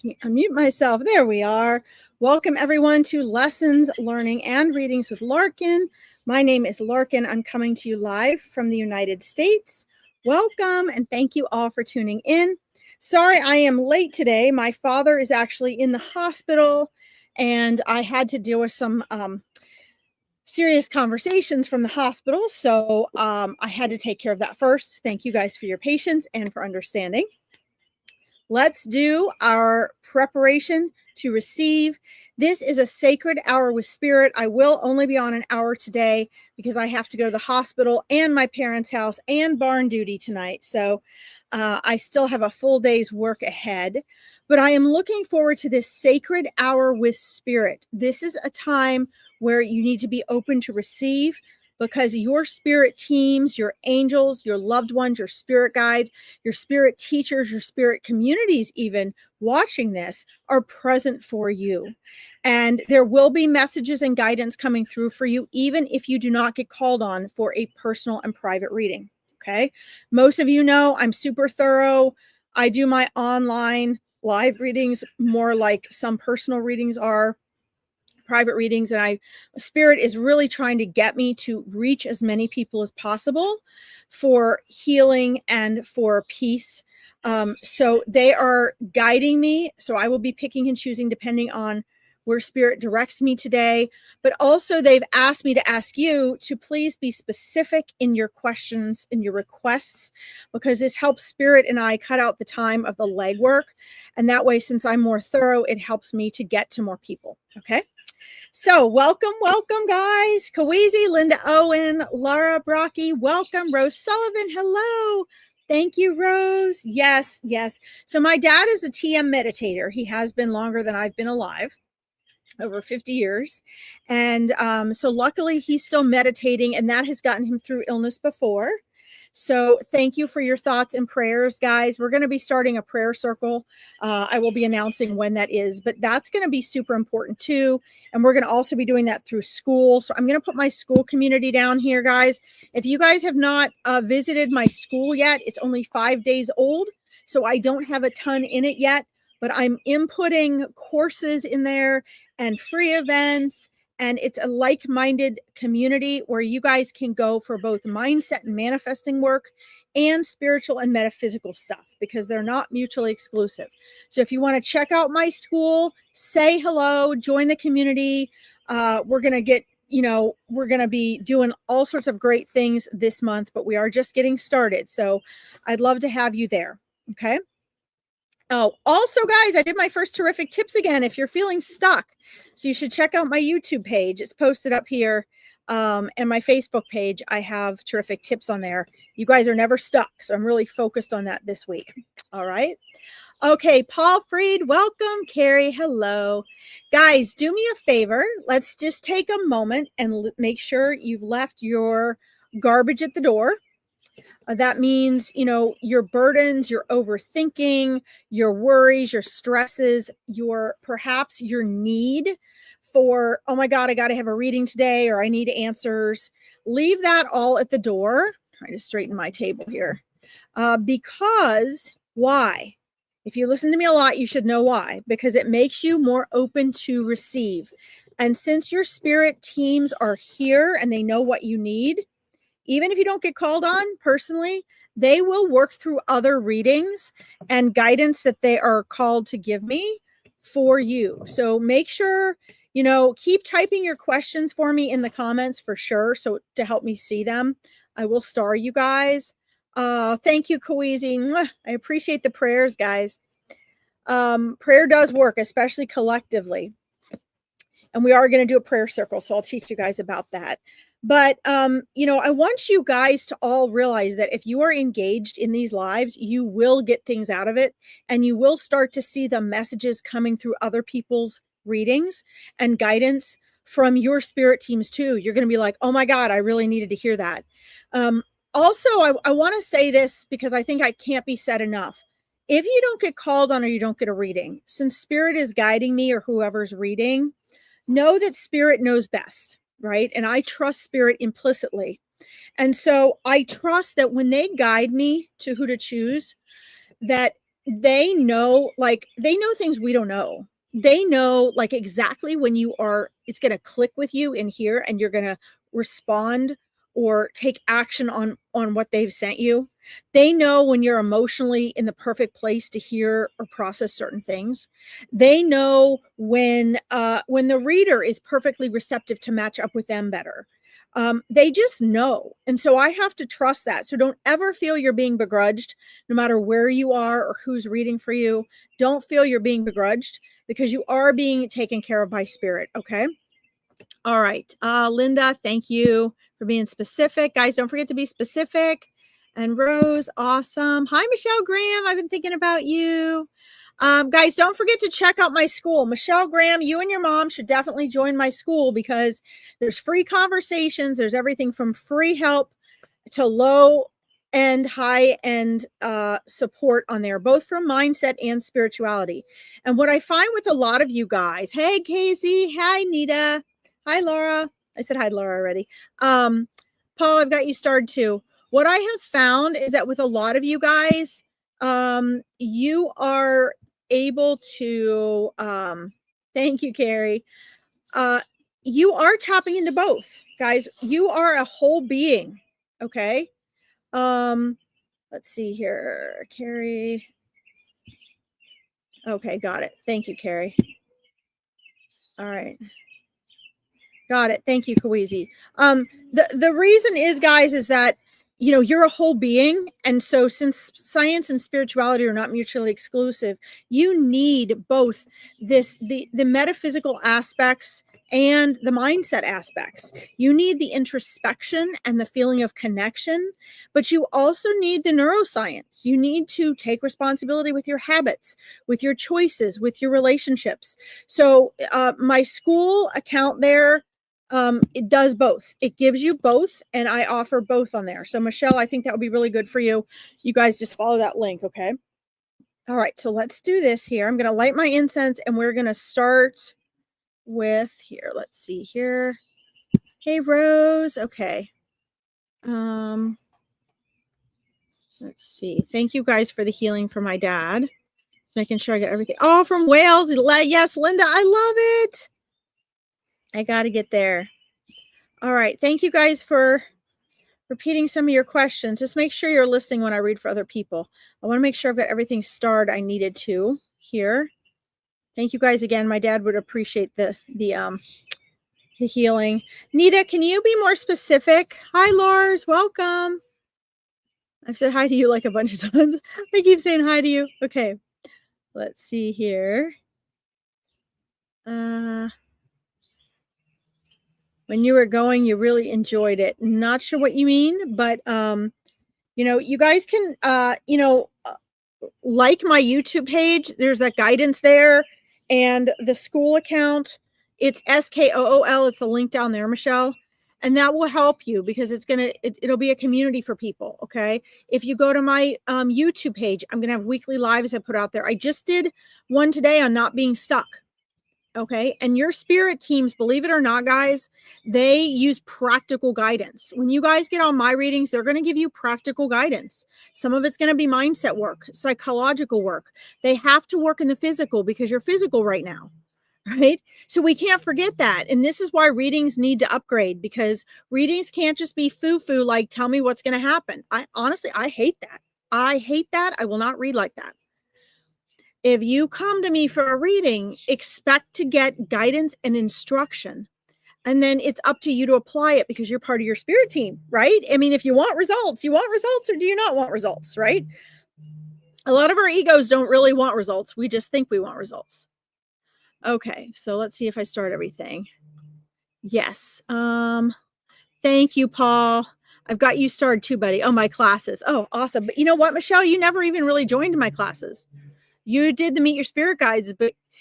Let me unmute myself. There we are. Welcome everyone to Lessons, Learning, and Readings with Larkin. My name is Larkin. I'm coming to you live from the United States. Welcome and thank you all for tuning in. Sorry I am late today. My father is actually in the hospital and I had to deal with some serious conversations from the hospital. So I had to take care of that first. Thank you guys for your patience and for understanding. Let's do our preparation to receive. This is a sacred hour with spirit. I will only be on an hour today because I have to go to the hospital and my parents' house and barn duty tonight. So I still have a full day's work ahead, but I am looking forward to this sacred hour with spirit. This is a time where you need to be open to receive, because your spirit teams, your angels, your loved ones, your spirit guides, your spirit teachers, your spirit communities even watching this are present for you. And there will be messages and guidance coming through for you, even if you do not get called on for a personal and private reading. Okay. Most of you know I'm super thorough. I do my online live readings more like some personal readings are. Private readings, and spirit is really trying to get me to reach as many people as possible for healing and for peace. So they are guiding me. So I will be picking and choosing depending on where spirit directs me today. But also they've asked me to ask you to please be specific in your questions, in your requests, because this helps spirit and I cut out the time of the legwork. And that way, since I'm more thorough, it helps me to get to more people. Okay. So welcome, guys. Kawizi, Linda Owen, Laura Brocky, welcome. Rose Sullivan, hello. Thank you, Rose. Yes. So my dad is a TM meditator. He has been longer than I've been alive, over 50 years. And so luckily he's still meditating, and that has gotten him through illness before. So thank you for your thoughts and prayers, guys. We're going to be starting a prayer circle. I will be announcing when that is, but that's going to be super important too. And we're going to also be doing that through school. So I'm going to put my school community down here, guys. If you guys have not visited my school yet, it's only 5 days old. So I don't have a ton in it yet, but I'm inputting courses in there and free events. And it's a like-minded community where you guys can go for both mindset and manifesting work and spiritual and metaphysical stuff, because they're not mutually exclusive. So if you want to check out my school, say hello, join the community. We're going to be doing all sorts of great things this month, but we are just getting started. So I'd love to have you there. Okay. Oh, also, guys, I did my first terrific tips again. If you're feeling stuck, so you should check out my YouTube page. It's posted up here, and my Facebook page. I have terrific tips on there. You guys are never stuck, so I'm really focused on that this week. All right. Okay, Paul Freed, welcome. Carrie, hello. Guys, do me a favor. Let's just take a moment and make sure you've left your garbage at the door. That means, your burdens, your overthinking, your worries, your stresses, perhaps your need for, oh my God, I got to have a reading today, or I need answers. Leave that all at the door. I'm trying to straighten my table here. Because why? If you listen to me a lot, you should know why, because it makes you more open to receive. And since your spirit teams are here and they know what you need, even if you don't get called on personally, they will work through other readings and guidance that they are called to give me for you. So make sure, keep typing your questions for me in the comments for sure. So to help me see them, I will star you guys. Thank you, Kawizi. I appreciate the prayers, guys. Prayer does work, especially collectively. And we are going to do a prayer circle. So I'll teach you guys about that. But, I want you guys to all realize that if you are engaged in these lives, you will get things out of it, and you will start to see the messages coming through other people's readings and guidance from your spirit teams too. You're going to be like, oh my God, I really needed to hear that. Also, I want to say this because I think I can't be said enough. If you don't get called on or you don't get a reading, since spirit is guiding me or whoever's reading, know that spirit knows best. Right. And I trust spirit implicitly. And so I trust that when they guide me to who to choose, that they know, like, they know things we don't know. They know, like, exactly when it's going to click with you in here and you're going to respond or take action on what they've sent you. They know when you're emotionally in the perfect place to hear or process certain things. They know when the reader is perfectly receptive to match up with them better. They just know. And so I have to trust that. So don't ever feel you're being begrudged, no matter where you are or who's reading for you. Don't feel you're being begrudged because you are being taken care of by spirit. Okay. All right. Linda, thank you for being specific. Guys, don't forget to be specific. And Rose, awesome. Hi, Michelle Graham. I've been thinking about you. Guys, don't forget to check out my school. Michelle Graham, you and your mom should definitely join my school because there's free conversations. There's everything from free help to low and high end support on there, both from mindset and spirituality. And what I find with a lot of you guys, hey, Casey, hi, Nita, hi, Laura. I said hi, Laura already. Paul, I've got you starred too. What I have found is that with a lot of you guys, you are able to, thank you, Carrie. You are tapping into both, guys. You are a whole being. Okay. Let's see here, Carrie. Okay, got it. Thank you, Carrie. All right. Got it. Thank you, Kawizi. The reason is, guys, is that you're a whole being, and so since science and spirituality are not mutually exclusive, you need both the metaphysical aspects and the mindset aspects. You need the introspection and the feeling of connection, but you also need the neuroscience. You need to take responsibility with your habits, with your choices, with your relationships. So my school account there, it does both. It gives you both, and I offer both on there. So Michelle, I think that would be really good for you. You guys just follow that link, okay? All right, so let's do this here. I'm going to light my incense, and we're going to start with here. Let's see here. Hey, Rose. Okay. Let's see. Thank you guys for the healing for my dad. Just making sure I get everything. Oh, from Wales. Yes, Linda, I love it. I got to get there. All right. Thank you guys for repeating some of your questions. Just make sure you're listening when I read for other people. I want to make sure I've got everything starred I needed to here. Thank you guys again. My dad would appreciate the healing. Nita, can you be more specific? Hi, Lars. Welcome. I've said hi to you like a bunch of times. I keep saying hi to you. Okay. Let's see here. When you were going, you really enjoyed it. Not sure what you mean, but you guys can like my YouTube page. There's that guidance there, and the school account. It's SKOOL. It's the link down there, Michelle, and that will help you because it'll be a community for people. Okay, if you go to my YouTube page, I'm gonna have weekly lives I put out there. I just did one today on not being stuck. Okay. And your spirit teams, believe it or not, guys, they use practical guidance. When you guys get on my readings, they're going to give you practical guidance. Some of it's going to be mindset work, psychological work. They have to work in the physical because you're physical right now. Right. So we can't forget that. And this is why readings need to upgrade, because readings can't just be foo-foo, like tell me what's going to happen. I hate that. I hate that. I will not read like that. If you come to me for a reading, expect to get guidance and instruction. And then it's up to you to apply it because you're part of your spirit team, right? I mean, if you want results, or do you not want results, right? A lot of our egos don't really want results. We just think we want results. Okay, so let's see if I start everything. Yes. Thank you, Paul. I've got you started too, buddy. Oh, my classes. Oh, awesome. But you know what, Michelle? You never even really joined my classes. You did the Meet Your Spirit Guides,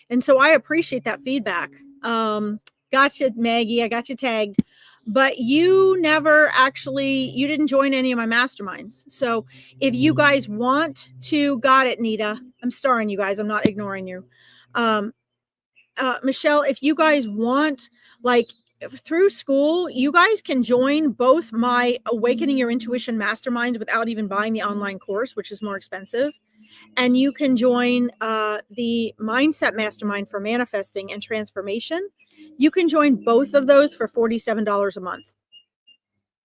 and so I appreciate that feedback. Gotcha, Maggie. I got you tagged, but you didn't join any of my masterminds. So if you guys want to, got it, Nita. I'm starring you guys. I'm not ignoring you. Michelle, if you guys want, through school, you guys can join both my Awakening Your Intuition masterminds without even buying the online course, which is more expensive. And you can join the Mindset Mastermind for manifesting and transformation. You can join both of those for $47 a month.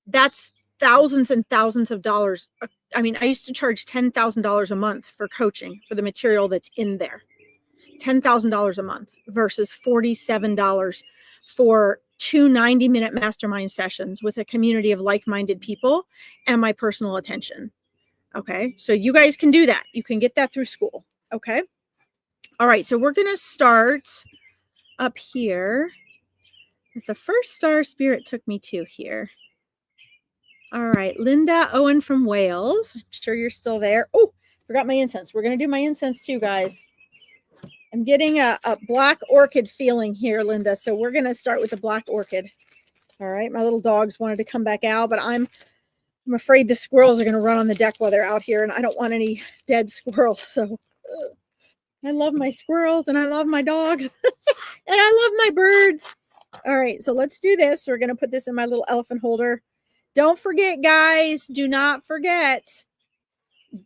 That's thousands and thousands of dollars. I mean, I used to charge $10,000 a month for coaching for the material that's in there. $10,000 a month versus $47 for two 90-minute mastermind sessions with a community of like-minded people and my personal attention. Okay, so you guys can do that. You can get that through school. Okay. All right, so we're going to start up here with the first star Spirit took me to here. All right, Linda Owen from Wales. I'm sure you're still there. Oh, forgot my incense. We're going to do my incense too, guys. I'm getting a black orchid feeling here, Linda. So we're going to start with the black orchid. All right, my little dogs wanted to come back out, but I'm afraid the squirrels are going to run on the deck while they're out here, and I don't want any dead squirrels. So I love my squirrels, and I love my dogs, and I love my birds. All right, so let's do this. We're going to put this in my little elephant holder. Don't forget, guys, do not forget.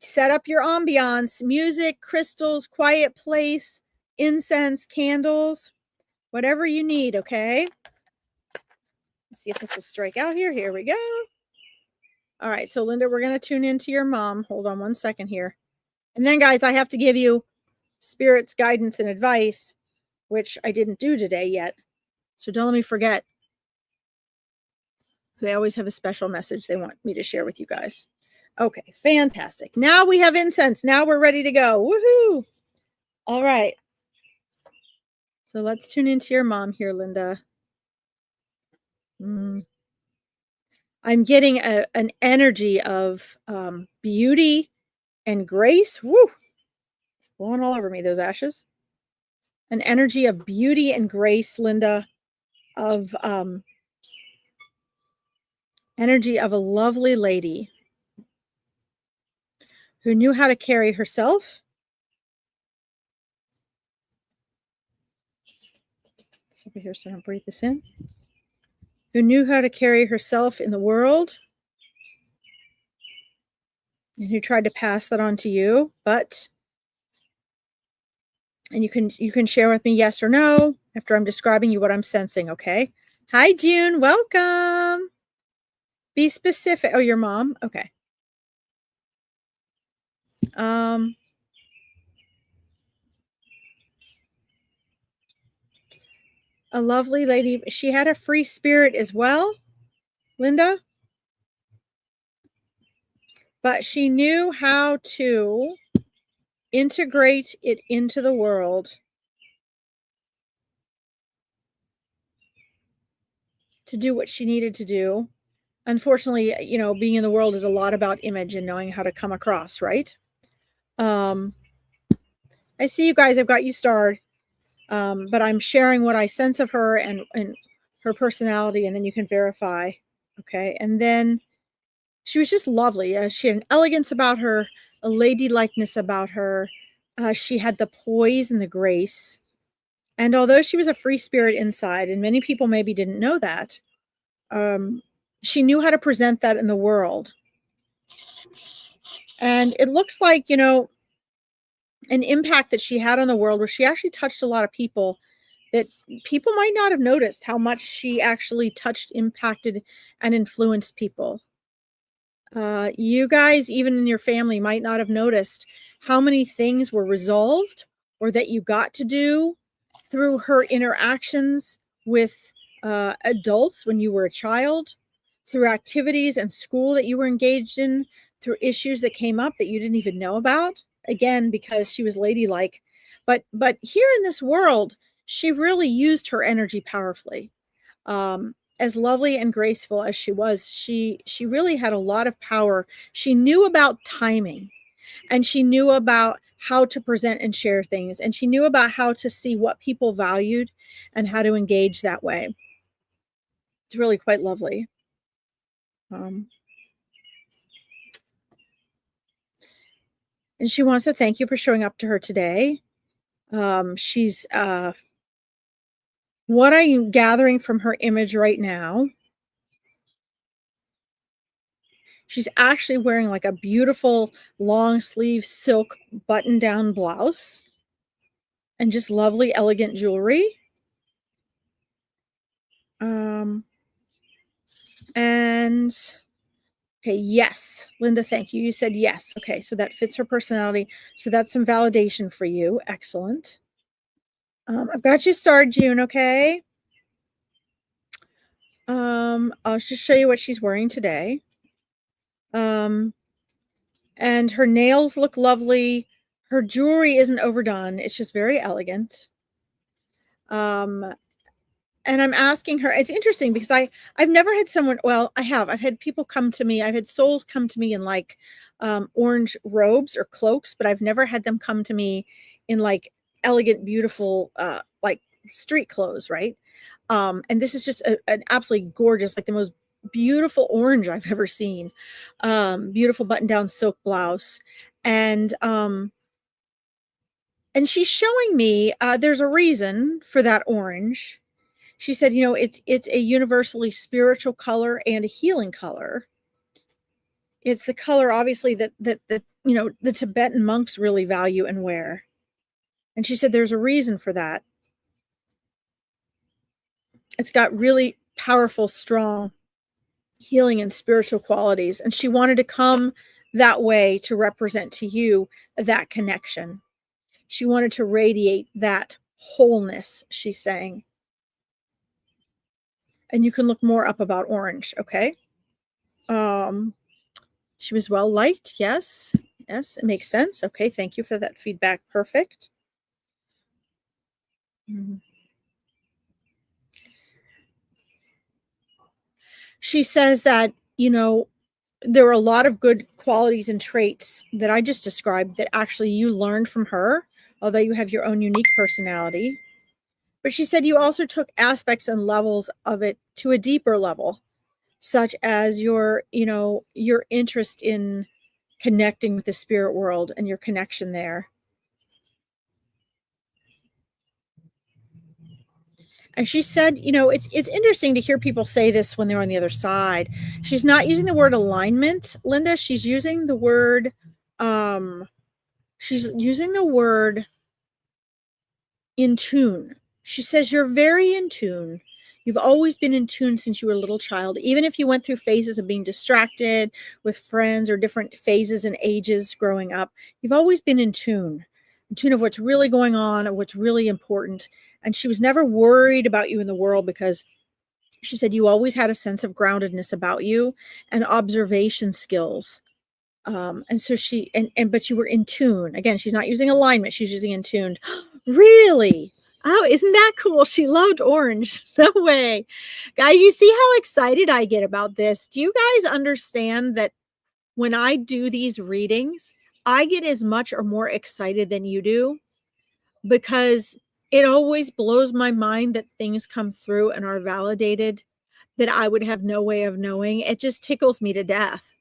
Set up your ambiance, music, crystals, quiet place, incense, candles, whatever you need, okay? Let's see if this will strike out here. Here we go. All right, so Linda, we're going to tune into your mom. Hold on one second here. And then, guys, I have to give you Spirit's guidance and advice, which I didn't do today yet. So don't let me forget. They always have a special message they want me to share with you guys. Okay, fantastic. Now we have incense. Now we're ready to go. Woohoo! All right. So let's tune into your mom here, Linda. I'm getting an energy of beauty and grace. Woo! It's blowing all over me, those ashes. An energy of beauty and grace, Linda, of energy of a lovely lady who knew how to carry herself. It's over here, so I don't breathe this in. Who knew how to carry herself in the world, and who tried to pass that on to you, and you can share with me yes or no after I'm describing you what I'm sensing, okay? Hi, June. Welcome. Be specific. Oh, your mom? Okay. A lovely lady. She had a free spirit as well, Linda. But she knew how to integrate it into the world to do what she needed to do. Unfortunately, you know, being in the world is a lot about image and knowing how to come across, right? I see you guys. I've got you starred. But I'm sharing what I sense of her and her personality, and then you can verify. Okay. And then she was just lovely. She had an elegance about her, a ladylikeness about her. She had the poise and the grace. And although she was a free spirit inside, and many people maybe didn't know that, she knew how to present that in the world. And it looks like, you know, an impact that she had on the world where she actually touched a lot of people that people might not have noticed how much she actually touched, impacted, and influenced people. You guys, even in your family, might not have noticed how many things were resolved or that you got to do through her interactions with adults when you were a child, through activities and school that you were engaged in, through issues that came up that you didn't even know about. Again, because she was ladylike. But here in this world, she really used her energy powerfully. As lovely and graceful as she was, she really had a lot of power. She knew about timing, and she knew about how to present and share things, and she knew about how to see what people valued and how to engage that way. It's really quite lovely. And she wants to thank you for showing up to her today. She's what I'm gathering from her image right now, She's actually wearing like a beautiful long sleeve silk button down blouse and just lovely, elegant jewelry. And okay, yes, Linda, thank you. You said yes. Okay, so that fits her personality. So that's some validation for you. Excellent. I've got you starred, June. Okay. I'll just show you what she's wearing today. And her nails look lovely. Her jewelry isn't overdone. It's just very elegant. Um, and I'm asking her, it's interesting because I've never had someone, well, I've had people come to me, I've had souls come to me in like orange robes or cloaks, but I've never had them come to me in like elegant, beautiful, like street clothes, right? And this is just an absolutely gorgeous, like the most beautiful orange I've ever seen. Beautiful button down silk blouse. And and she's showing me there's a reason for that orange. She said, you know, it's a universally spiritual color and a healing color. It's the color, obviously, that you know the Tibetan monks really value and wear. And she said there's a reason for that. It's got really powerful, strong healing and spiritual qualities. And she wanted to come that way to represent to you that connection. She wanted to radiate that wholeness, she's saying. And you can look more up about orange, okay? She was well liked. Yes. Yes, it makes sense. Okay, thank you for that feedback. Perfect. Mhm. She says that, you know, there are a lot of good qualities and traits that I just described that actually you learned from her, although you have your own unique personality. But she said you also took aspects and levels of it to a deeper level, such as your, you know, your interest in connecting with the spirit world and your connection there. And she said, you know, it's interesting to hear people say this when they're on the other side. She's not using the word alignment, Linda. She's using the word um she's using the word in tune. She says you're very in tune. You've always been in tune since you were a little child, even if you went through phases of being distracted with friends or different phases and ages growing up. You've always been in tune of what's really going on and what's really important. And she was never worried about you in the world because she said you always had a sense of groundedness about you and observation skills. And so and but you were in tune. Again, she's not using alignment, she's using in tuned. Really? Oh, isn't that cool? She loved orange. No way. Guys, you see how excited I get about this? Do you guys understand that when I do these readings, I get as much or more excited than you do? Because it always blows my mind that things come through and are validated that I would have no way of knowing. It just tickles me to death.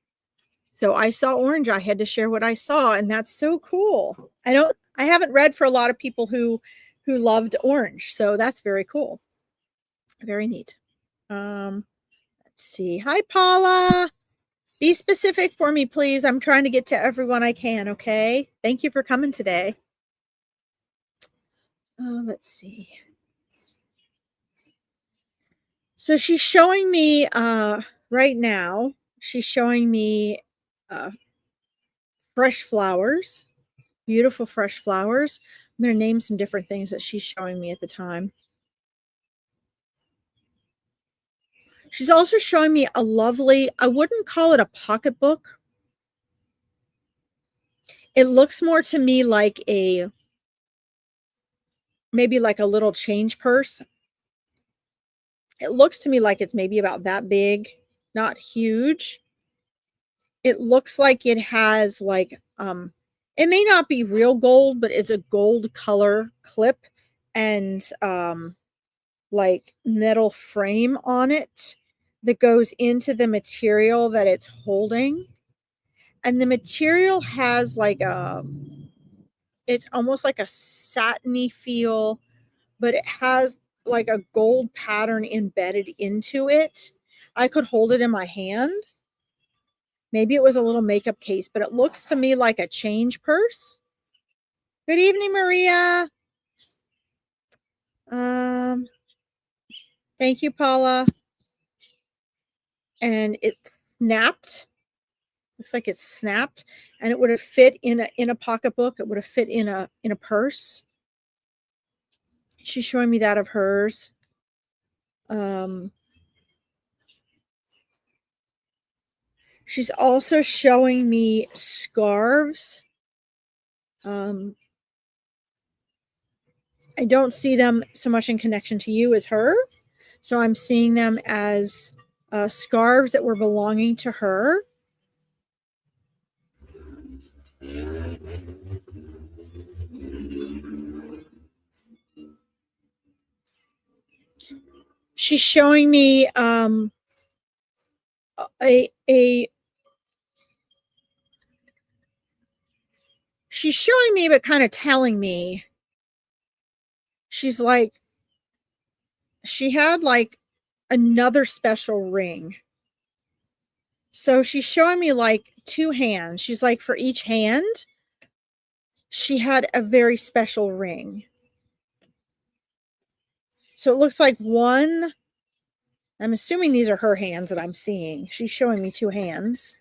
So I saw orange. I had to share what I saw, and that's so cool. I haven't read for a lot of people who loved orange, so that's very cool. Very neat. Let's see. Hi, Paula. Be specific for me, please. I'm trying to get to everyone I can, okay? Thank you for coming today. Let's see. So she's showing me right now, she's showing me fresh flowers, beautiful fresh flowers. I'm going to name some different things that she's showing me at the time. She's also showing me a lovely, I wouldn't call it a pocketbook. It looks more to me like maybe like a little change purse. It looks to me like it's maybe about that big, not huge. It looks like it has like it may not be real gold, but it's a gold color clip and like metal frame on it that goes into the material that it's holding. And the material has like it's almost like a satiny feel, but it has like a gold pattern embedded into it. I could hold it in my hand. Maybe it was a little makeup case, but it looks to me like a change purse. Good evening, Maria. Thank you, Paula. And it snapped. Looks like it's snapped, and it would have fit in a pocketbook. It would have fit in a purse. She's showing me that of hers. She's also showing me scarves. I don't see them so much in connection to you as her. So I'm seeing them as scarves that were belonging to her. She's showing me she's showing me, but kind of telling me. She's like, she had like another special ring. So she's showing me like two hands. She's like, for each hand, she had a very special ring. So it looks like one, I'm assuming these are her hands that I'm seeing. She's showing me two hands.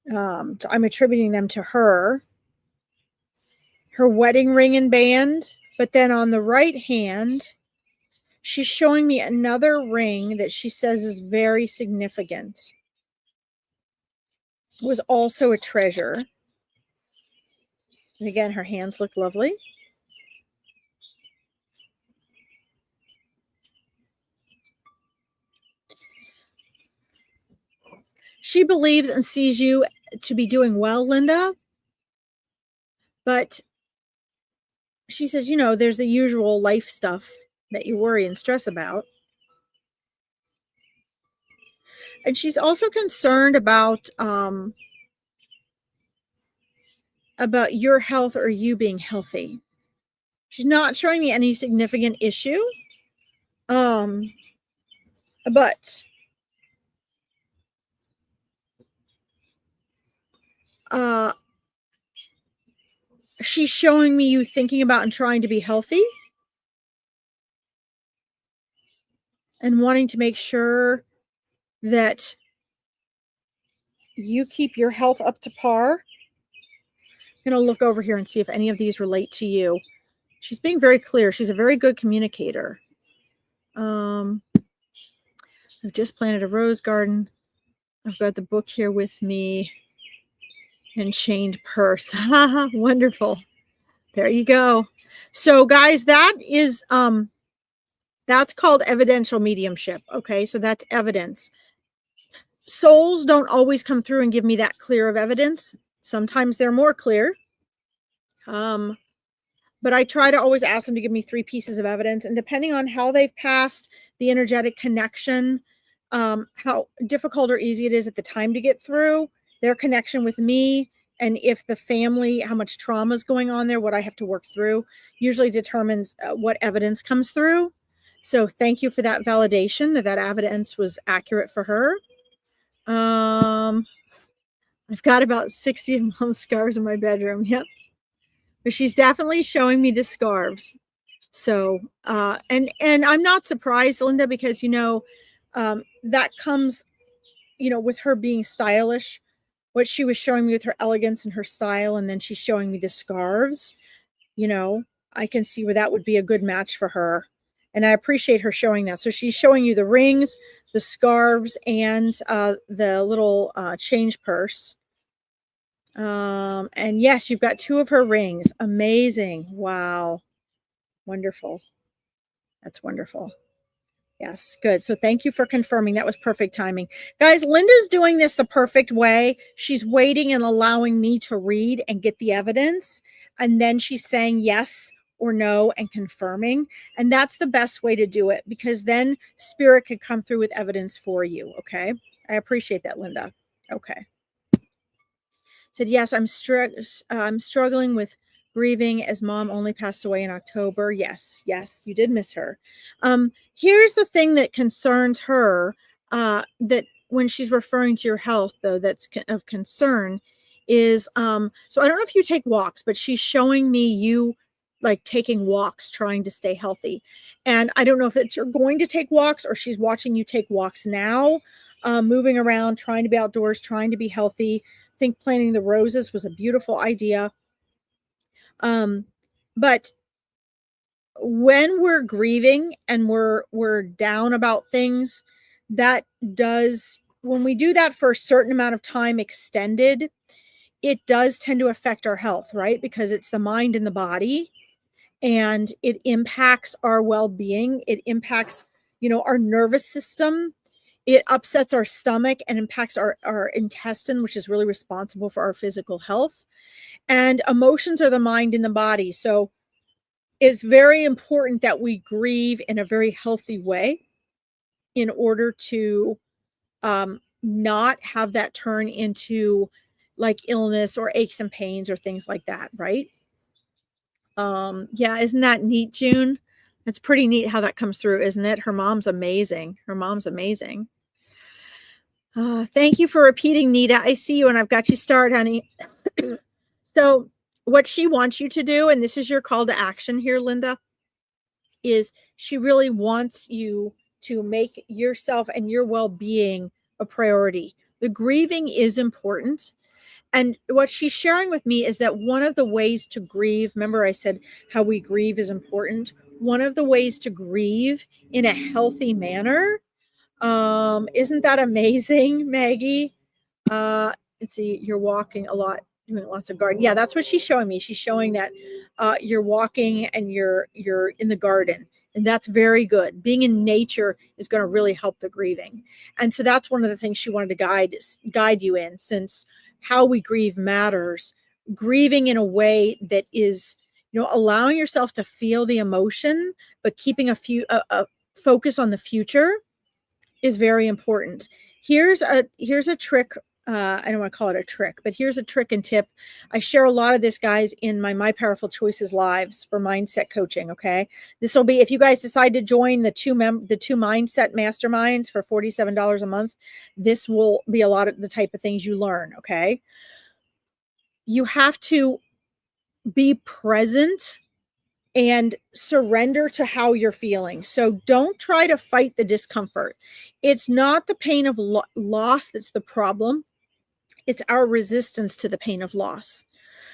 So I'm attributing them to her wedding ring and band. But then on the right hand, she's showing me another ring that she says is very significant. It was also a treasure. And again, her hands look lovely. She believes and sees you to be doing well, Linda. But she says, you know, there's the usual life stuff that you worry and stress about. And she's also concerned about your health or you being healthy. She's not showing me any significant issue. But she's showing me you thinking about and trying to be healthy and wanting to make sure that you keep your health up to par. I'm going to look over here and see if any of these relate to you. She's being very clear. She's a very good communicator. I've just planted a rose garden. I've got the book here with me and chained purse. Wonderful. There you go. So guys, that is that's called evidential mediumship. Okay, so that's evidence. Souls don't always come through and give me that clear of evidence. Sometimes they're more clear. But I try to always ask them to give me 3 pieces of evidence. And depending on how they've passed the energetic connection, how difficult or easy it is at the time to get through, their connection with me, and if the family, how much trauma is going on there, what I have to work through, usually determines what evidence comes through. So thank you for that validation that evidence was accurate for her. I've got about 60 of Mom's scarves in my bedroom. Yep. But she's definitely showing me the scarves. So, and I'm not surprised, Linda, because, you know, that comes, you know, with her being stylish, what she was showing me with her elegance and her style. And then she's showing me the scarves, you know, I can see where that would be a good match for her. And I appreciate her showing that. So she's showing you the rings, the scarves, and the little change purse. And yes, you've got 2 of her rings. Amazing. Wow. Wonderful. That's wonderful. Yes, good. So thank you for confirming. That was perfect timing. Guys, Linda's doing this the perfect way. She's waiting and allowing me to read and get the evidence. And then she's saying yes or no and confirming. And that's the best way to do it, because then spirit could come through with evidence for you. Okay. I appreciate that, Linda. Okay. Said, yes, I'm struggling with grieving as Mom only passed away in October. Yes, you did miss her. Here's the thing that concerns her, that when she's referring to your health, though, that's of concern is so I don't know if you take walks, but she's showing me you like taking walks, trying to stay healthy. And I don't know if it's you're going to take walks or she's watching you take walks now, moving around, trying to be outdoors, trying to be healthy. I think planting the roses was a beautiful idea. But when we're grieving and we're down about things, that does when we do that for a certain amount of time extended, it does tend to affect our health, right? Because it's the mind and the body, and it impacts our well-being. It impacts, our nervous system. It upsets our stomach and impacts our intestine, which is really responsible for our physical health. And emotions are the mind and the body. So it's very important that we grieve in a very healthy way in order to not have that turn into like illness or aches and pains or things like that, right? Yeah, isn't that neat, June? It's pretty neat how that comes through, isn't it? Her mom's amazing. Her mom's amazing. Thank you for repeating, Nita. I see you and I've got you started, honey. So, what she wants you to do, and this is your call to action here, Linda, is she really wants you to make yourself and your well-being a priority. The grieving is important. And what she's sharing with me is that one of the ways to grieve, remember I said how we grieve is important. One of the ways to grieve in a healthy manner. Isn't that amazing, Maggie? Let's see, you're walking a lot, doing lots of garden. Yeah, that's what she's showing me. She's showing that you're walking and you're in the garden. And that's very good. Being in nature is going to really help the grieving. And so that's one of the things she wanted to guide you in, since how we grieve matters. Grieving in a way that is, allowing yourself to feel the emotion, but keeping a focus on the future is very important. Here's a trick. I don't want to call it a trick, but here's a trick and tip. I share a lot of this, guys, in my Powerful Choices lives for mindset coaching. Okay, this will be if you guys decide to join the two mindset masterminds for $47 a month. This will be a lot of the type of things you learn. Okay, you have to be present and surrender to how you're feeling. So don't try to fight the discomfort. It's not the pain of loss that's the problem. It's our resistance to the pain of loss.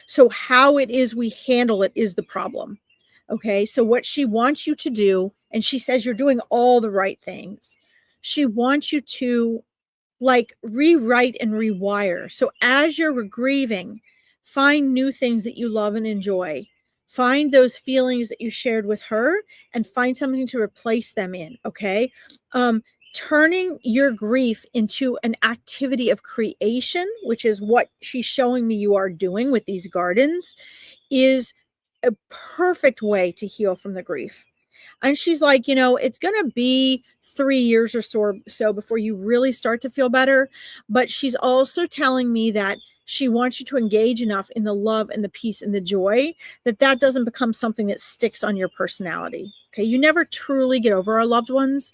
So how it is we handle it is the problem. Okay. So what she wants you to do, and she says you're doing all the right things. She wants you to like rewrite and rewire. So as you're grieving, find new things that you love and enjoy. Find those feelings that you shared with her and find something to replace them in. Okay. Turning your grief into an activity of creation, which is what she's showing me you are doing with these gardens, is a perfect way to heal from the grief. And she's like, it's going to be 3 years or so before you really start to feel better. But she's also telling me that she wants you to engage enough in the love and the peace and the joy that doesn't become something that sticks on your personality. Okay. You never truly get over our loved ones.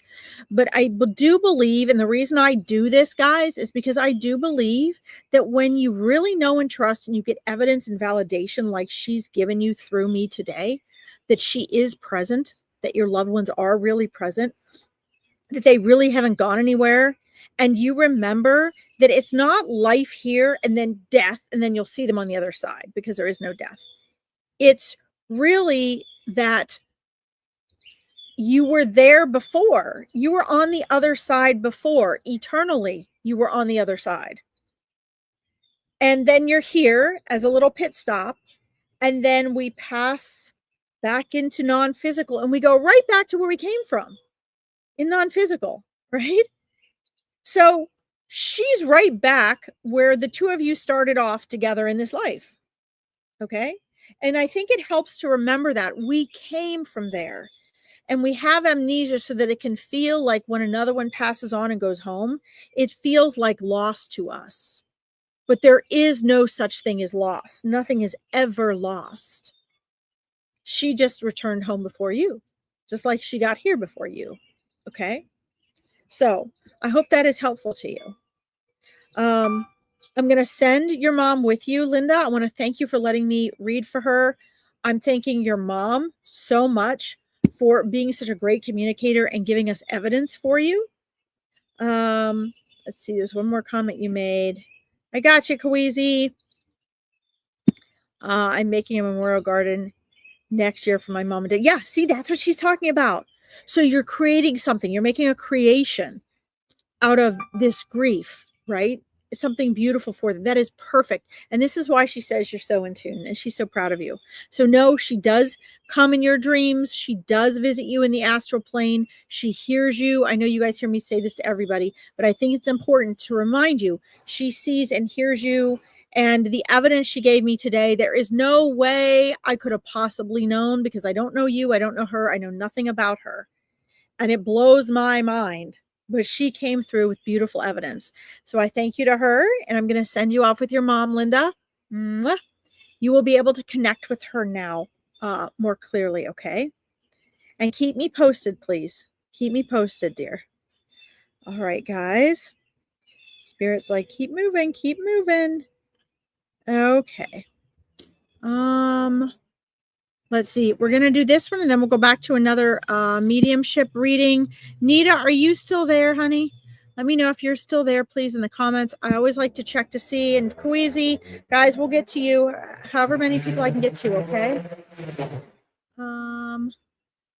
But I do believe, and the reason I do this, guys, is because I do believe that when you really know and trust and you get evidence and validation like she's given you through me today, that she is present, that your loved ones are really present, that they really haven't gone anywhere. And you remember that it's not life here and then death, and then you'll see them on the other side, because there is no death. It's really that you were there before. You were on the other side before. Eternally, you were on the other side. And then you're here as a little pit stop. And then we pass back into non-physical and we go right back to where we came from in non-physical, right? So she's right back where the two of you started off together in this life. Okay. And I think it helps to remember that we came from there, and we have amnesia so that it can feel like when another one passes on and goes home, it feels like loss to us. But there is no such thing as loss. Nothing is ever lost. She just returned home before you, just like she got here before you. Okay. So I hope that is helpful to you. I'm going to send your mom with you, Linda. I want to thank you for letting me read for her. I'm thanking your mom so much for being such a great communicator and giving us evidence for you. Let's see, there's one more comment you made. I got you, Kawizi. I'm making a memorial garden next year for my mom and dad. Yeah, see, that's what she's talking about. So you're creating something. You're making a creation out of this grief, right? Something beautiful for them. That is perfect. And this is why she says you're so in tune and she's so proud of you. So no, she does come in your dreams. She does visit you in the astral plane. She hears you. I know you guys hear me say this to everybody, but I think it's important to remind you, she sees and hears you. And the evidence she gave me today, there is no way I could have possibly known, because I don't know you. I don't know her. I know nothing about her. And it blows my mind. But she came through with beautiful evidence. So I thank you to her, and I'm going to send you off with your mom, Linda. Mwah. You will be able to connect with her now more clearly, okay? And keep me posted, please. Keep me posted, dear. All right, guys. Spirit's like, keep moving, keep moving. Okay. Let's see. We're going to do this one, and then we'll go back to another mediumship reading. Nita, are you still there, honey? Let me know if you're still there, please, in the comments. I always like to check to see. And Kawizi, guys, we'll get to you, however many people I can get to, okay?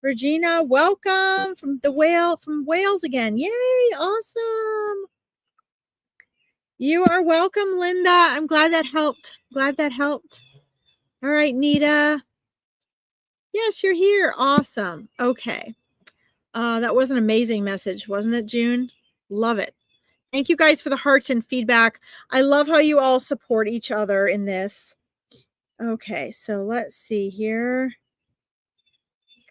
Regina, welcome from Wales again. Yay, awesome. You are welcome, Linda. I'm glad that helped. All right, Nita. Yes, you're here. Awesome. Okay. That was an amazing message, wasn't it, June? Love it. Thank you guys for the hearts and feedback. I love how you all support each other in this. Okay, so let's see here.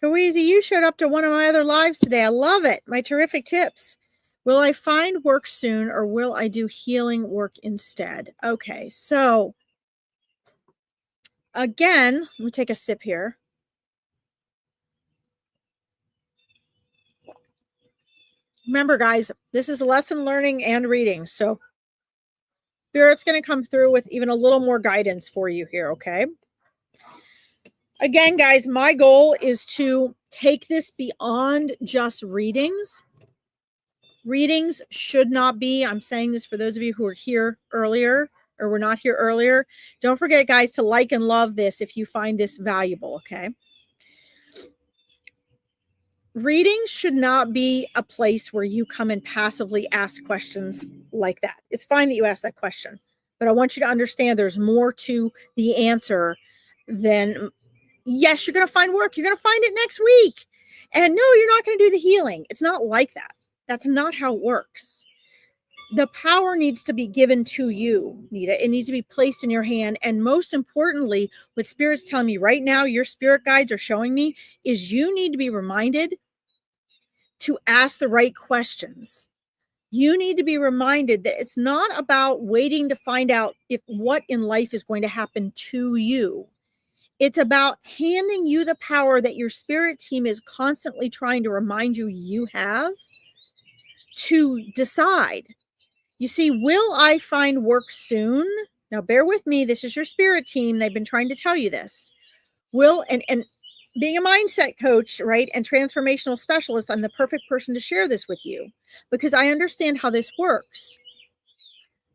Kawizi, you showed up to one of my other lives today. I love it. My terrific tips. Will I find work soon, or will I do healing work instead? Okay, so again, let me take a sip here. Remember, guys, this is lesson learning and reading. So Spirit's going to come through with even a little more guidance for you here, okay? Again, guys, my goal is to take this beyond just readings. Readings should not be, I'm saying this for those of you who were here earlier or were not here earlier. Don't forget, guys, to like and love this if you find this valuable, okay? Readings should not be a place where you come and passively ask questions like that. It's fine that you ask that question, but I want you to understand there's more to the answer than, yes, you're going to find work. You're going to find it next week. And no, you're not going to do the healing. It's not like that. That's not how it works. The power needs to be given to you, Nita. It needs to be placed in your hand. And most importantly, what Spirit's telling me right now, your spirit guides are showing me, is you need to be reminded to ask the right questions. You need to be reminded that it's not about waiting to find out if what in life is going to happen to you. It's about handing you the power that your spirit team is constantly trying to remind you you have to decide. You see, will I find work soon? Now, bear with me. This is your spirit team. They've been trying to tell you this. And being a mindset coach, right, and transformational specialist, I'm the perfect person to share this with you because I understand how this works.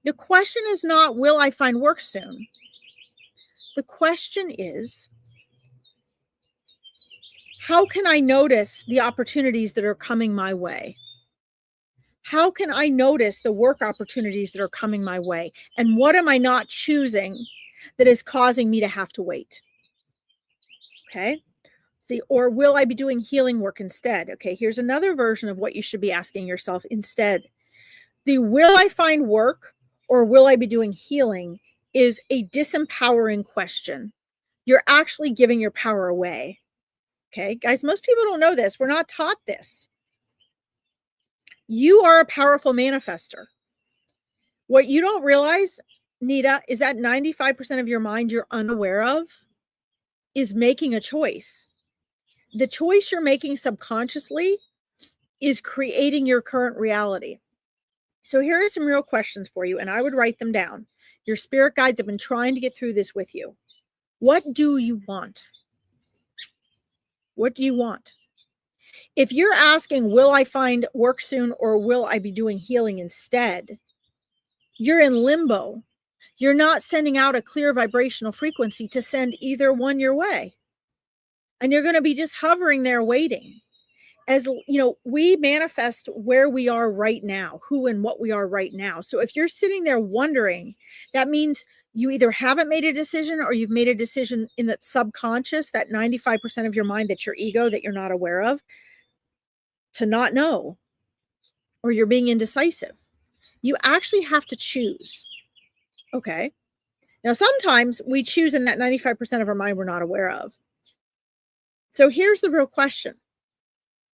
The question is not, will I find work soon? The question is, how can I notice the opportunities that are coming my way? How can I notice the work opportunities that are coming my way? And what am I not choosing that is causing me to have to wait? Okay. See, or will I be doing healing work instead? Okay, here's another version of what you should be asking yourself instead. The will I find work or will I be doing healing is a disempowering question. You're actually giving your power away. Okay, guys, most people don't know this. We're not taught this. You are a powerful manifester. What you don't realize, Nita, is that 95% of your mind you're unaware of is making a choice. The choice you're making subconsciously is creating your current reality. So here are some real questions for you, and I would write them down. Your spirit guides have been trying to get through this with you. What do you want? What do you want? If you're asking, will I find work soon or will I be doing healing instead? You're in limbo. You're not sending out a clear vibrational frequency to send either one your way. And you're going to be just hovering there waiting. As you know, we manifest where we are right now, who and what we are right now. So if you're sitting there wondering, that means you either haven't made a decision or you've made a decision in that subconscious, that 95% of your mind, that's your ego, that you're not aware of, to not know, or you're being indecisive. You actually have to choose. Okay. Now, sometimes we choose in that 95% of our mind we're not aware of. So here's the real question.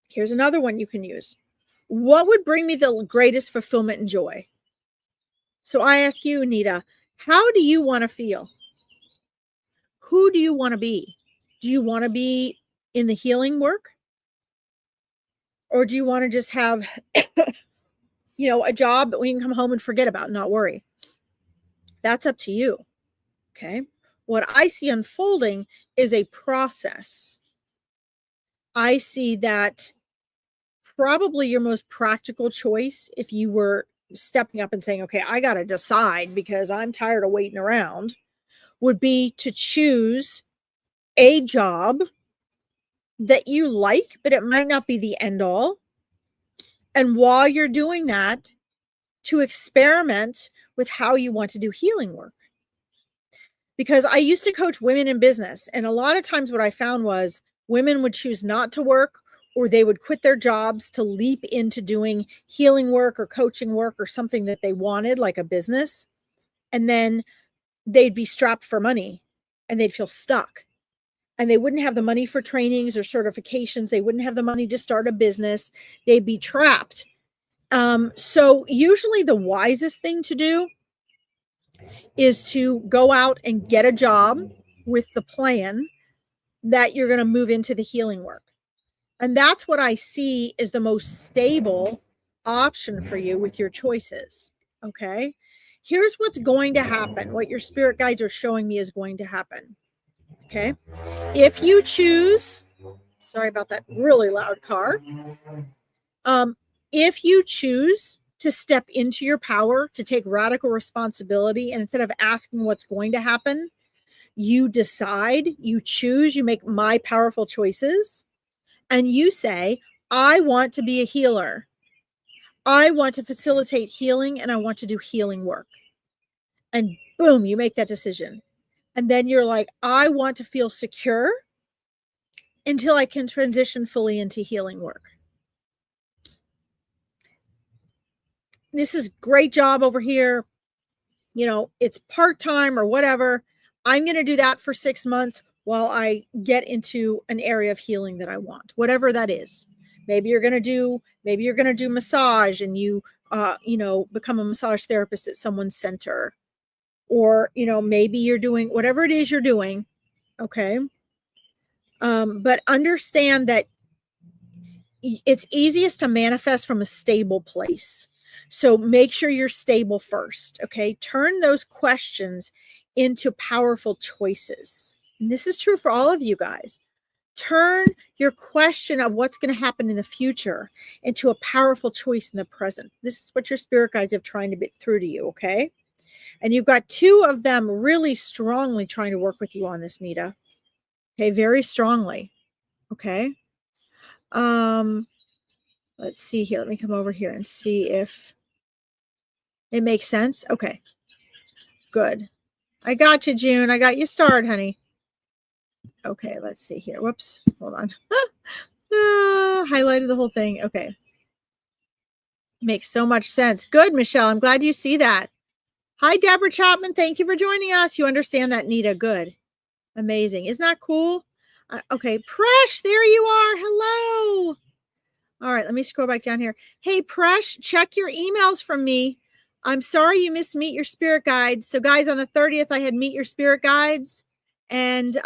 Here's another one you can use. What would bring me the greatest fulfillment and joy? So I ask you, Anita, how do you want to feel? Who do you want to be? Do you want to be in the healing work? Or do you want to just have, a job that we can come home and forget about and not worry? That's up to you. Okay. What I see unfolding is a process. I see that probably your most practical choice, if you were stepping up and saying, okay, I got to decide because I'm tired of waiting around, would be to choose a job that you like, but it might not be the end all. And while you're doing that, to experiment with how you want to do healing work. Because I used to coach women in business, and a lot of times what I found was women would choose not to work, or they would quit their jobs to leap into doing healing work or coaching work or something that they wanted, like a business. And then they'd be strapped for money and they'd feel stuck. And they wouldn't have the money for trainings or certifications. They wouldn't have the money to start a business. They'd be trapped. So usually the wisest thing to do is to go out and get a job with the plan that you're going to move into the healing work. And that's what I see is the most stable option for you with your choices. Okay. Here's what's going to happen. What your spirit guides are showing me is going to happen. Okay. If you choose, sorry about that really loud car. If you choose to step into your power, to take radical responsibility, and instead of asking what's going to happen, you decide, you choose, you make my powerful choices, and you say, I want to be a healer. I want to facilitate healing, and I want to do healing work. And boom, you make that decision. And then you're like, I want to feel secure until I can transition fully into healing work. This is great job over here. It's part-time or whatever. I'm going to do that for 6 months while I get into an area of healing that I want, whatever that is. Maybe you're going to do massage and you become a massage therapist at someone's center, or, maybe you're doing whatever it is you're doing. Okay. But understand that it's easiest to manifest from a stable place. So make sure you're stable first. Okay. Turn those questions into powerful choices. And this is true for all of you guys. Turn your question of what's going to happen in the future into a powerful choice in the present. This is what your spirit guides have trying to get through to you. Okay. And you've got 2 of them really strongly trying to work with you on this, Nita. Okay. Very strongly. Okay. Let's see here. Let me come over here and see if it makes sense. Okay. Good. I got you, June. I got you started, honey. Okay, let's see here. Whoops. Hold on. Highlighted the whole thing. Okay. Makes so much sense. Good, Michelle. I'm glad you see that. Hi, Deborah Chapman. Thank you for joining us. You understand that, Nita. Good. Amazing. Isn't that cool? Okay. Presh, there you are. Hello. All right, let me scroll back down here. Hey, Presh, check your emails from me. I'm sorry you missed Meet Your Spirit Guides. So, guys, on the 30th, I had Meet Your Spirit Guides. And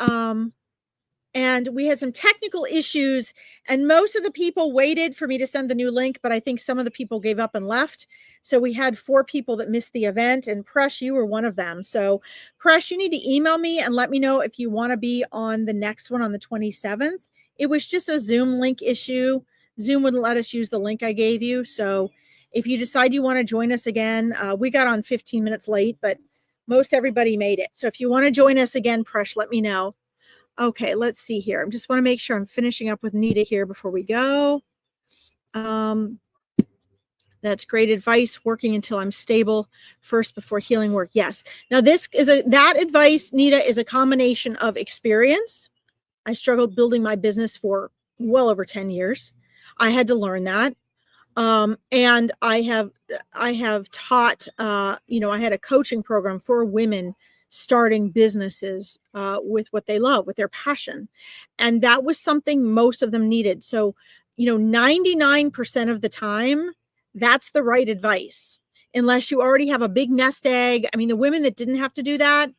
and we had some technical issues, and most of the people waited for me to send the new link, but I think some of the people gave up and left. So we had 4 people that missed the event, and Presh, you were one of them. So Presh, you need to email me and let me know if you want to be on the next one on the 27th. It was just a Zoom link issue. Zoom wouldn't let us use the link I gave you. So if you decide you want to join us again, we got on 15 minutes late, but most everybody made it. So if you want to join us again, Presh, let me know. Okay, let's see here. I just want to make sure I'm finishing up with Nita here before we go. That's great advice. Working until I'm stable first before healing work. Yes. Now that advice, Nita, is a combination of experience. I struggled building my business for well over 10 years. I had to learn that. And I have taught, I had a coaching program for women starting businesses with what they love, with their passion. And that was something most of them needed. So, 99% of the time, that's the right advice, unless you already have a big nest egg. I mean, the women that didn't have to do that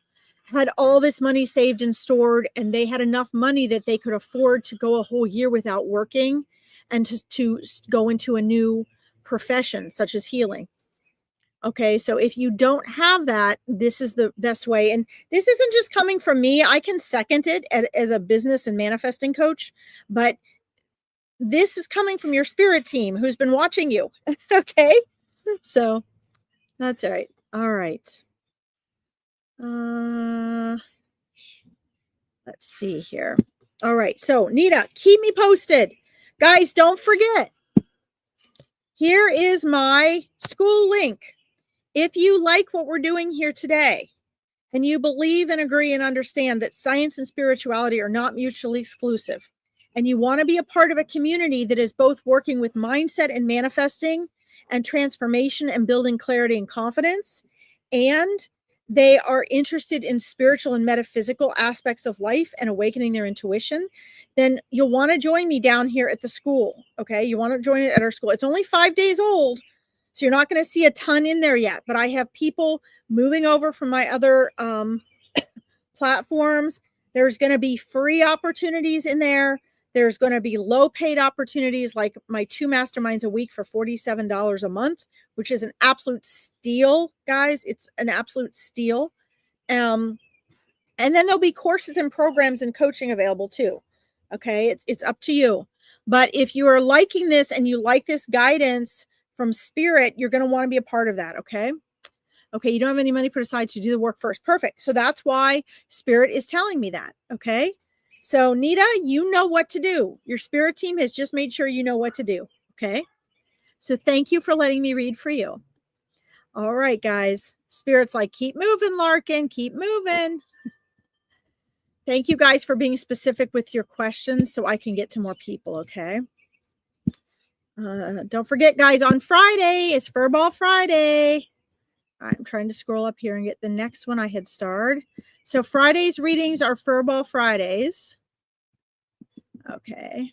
had all this money saved and stored, and they had enough money that they could afford to go a whole year without working and to go into a new profession such as healing. Okay, so if you don't have that, this is the best way. And this isn't just coming from me. I can second it as a business and manifesting coach, but this is coming from your spirit team who's been watching you. Okay, so that's all right. All right. Let's see here. All right, so Nita, keep me posted. Guys, don't forget, here is my school link. If you like what we're doing here today, and you believe and agree and understand that science and spirituality are not mutually exclusive, and you want to be a part of a community that is both working with mindset and manifesting and transformation and building clarity and confidence, and they are interested in spiritual and metaphysical aspects of life and awakening their intuition, then you'll want to join me down here at the school. Okay, you want to join it at our school. It's only 5 days old, so you're not going to see a ton in there yet, but I have people moving over from my other platforms. There's going to be free opportunities in there. There's going to be low paid opportunities like my 2 masterminds a week for $47 a month, which is an absolute steal, guys. It's an absolute steal. And then there'll be courses and programs and coaching available too. Okay, it's up to you. But if you are liking this and you like this guidance from spirit, you're going to want to be a part of that. Okay. Okay. You don't have any money put aside to do the work first. Perfect. So that's why spirit is telling me that. Okay. So Nita, you know what to do. Your spirit team has just made sure you know what to do. Okay. So thank you for letting me read for you. All right, guys. Spirit's like, keep moving, Larkin, keep moving. Thank you guys for being specific with your questions so I can get to more people. Okay. Don't forget, guys, on Friday is Furball Friday. I'm trying to scroll up here and get the next one I had starred. So Friday's readings are Furball Fridays. Okay.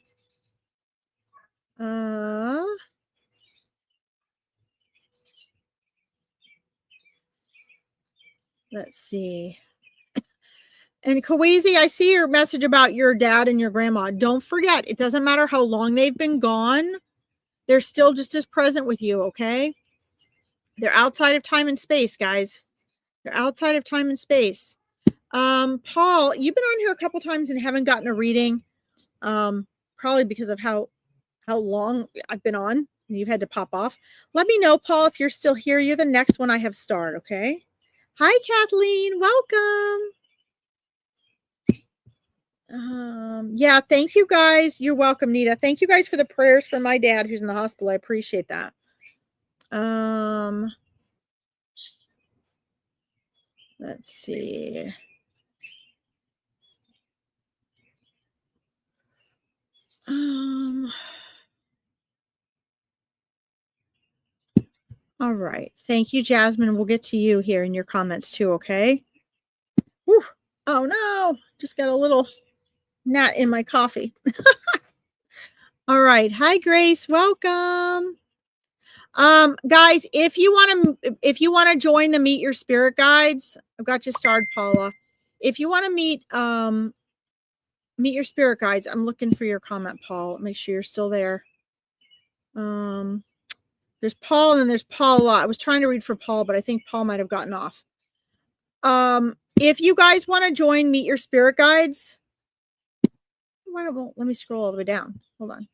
Let's see. And Kawizi, I see your message about your dad and your grandma. Don't forget, it doesn't matter how long they've been gone. They're still just as present with you, okay? They're outside of time and space, guys. They're outside of time and space. Paul, you've been on here a couple times and haven't gotten a reading. Probably because of how long I've been on and you've had to pop off. Let me know, Paul, if you're still here. You're the next one I have starred, okay? Hi, Kathleen. Welcome. Yeah, thank you guys. You're welcome, Nita. Thank you guys for the prayers for my dad who's in the hospital. I appreciate that. Let's see. All right. Thank you, Jasmine. We'll get to you here in your comments too, okay? Whew. Oh no, just got a little gnat in my coffee. All right. Hi, Grace. Welcome. Guys, if you want to join the Meet Your Spirit Guides, I've got you starred, Paula. If you want to meet Meet your spirit guides. I'm looking for your comment, Paul. Make sure you're still there. There's Paul and then there's Paula. I was trying to read for Paul, but I think Paul might have gotten off. If you guys want to join Meet Your Spirit Guides, let me scroll all the way down. Hold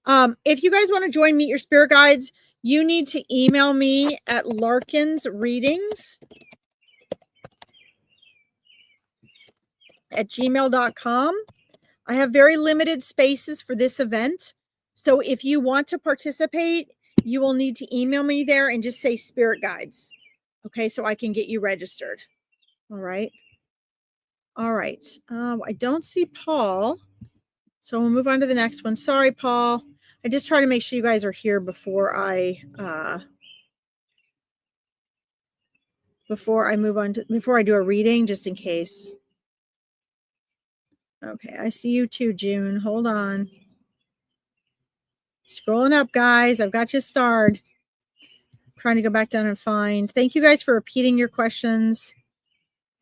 on. If you guys want to join Meet Your Spirit Guides, you need to email me at larkinsreadings@gmail.com. I have very limited spaces for this event. So if you want to participate, you will need to email me there and just say Spirit Guides. Okay, so I can get you registered. All right. All right. I don't see Paul. So we'll move on to the next one. Sorry, Paul. I just try to make sure you guys are here before I before I do a reading, just in case. Okay, I see you too, June. Hold on. Scrolling up, guys. I've got you starred. Trying to go back down and find. Thank you guys for repeating your questions.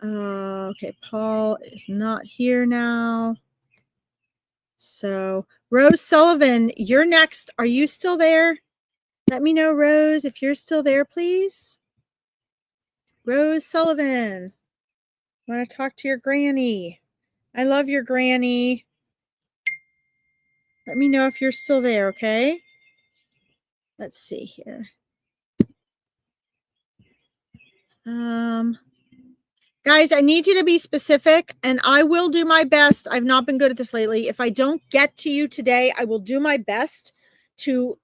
Okay, Paul is not here now. So, Rose Sullivan, you're next. Are you still there? Let me know, Rose, if you're still there, please. Rose Sullivan, I want to talk to your granny. I love your granny. Let me know if you're still there, okay? Let's see here. Guys, I need you to be specific, and I will do my best. I've not been good at this lately. If I don't get to you today, I will do my best to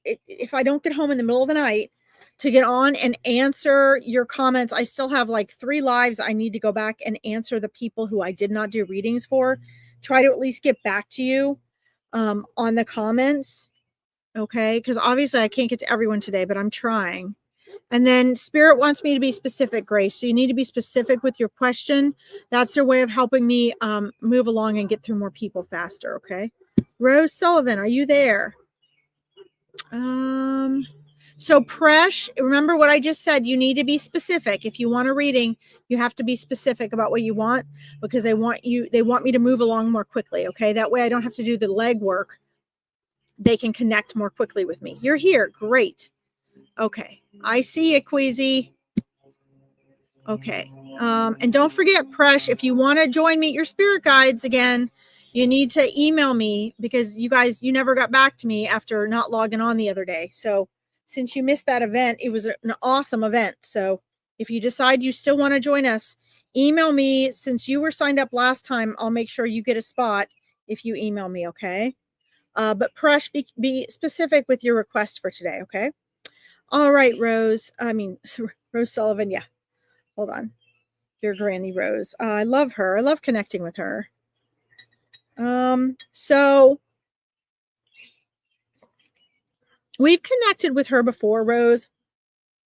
if I don't get home in the middle of the night, to get on and answer your comments. I still have like 3 lives I need to go back and answer the people who I did not do readings for. Try to at least get back to you on the comments, okay? Because obviously I can't get to everyone today, but I'm trying. And then Spirit wants me to be specific, Grace. So you need to be specific with your question. That's their way of helping me move along and get through more people faster, okay? Rose Sullivan, are you there? So Presh, remember what I just said. You need to be specific. If you want a reading, you have to be specific about what you want, because they want me to move along more quickly, okay? That way I don't have to do the legwork. They can connect more quickly with me. You're here. Great. Okay. I see you, Queasy. Okay. And don't forget, Presh, if you want to join Meet Your Spirit Guides again, you need to email me, because you never got back to me after not logging on the other day. So since you missed that event, it was an awesome event. So if you decide you still want to join us, email me. Since you were signed up last time, I'll make sure you get a spot if you email me, okay? But Presh, be specific with your request for today, okay? All right, Rose Sullivan. Yeah. Hold on. Your Granny Rose. I love her. I love connecting with her. So we've connected with her before, Rose,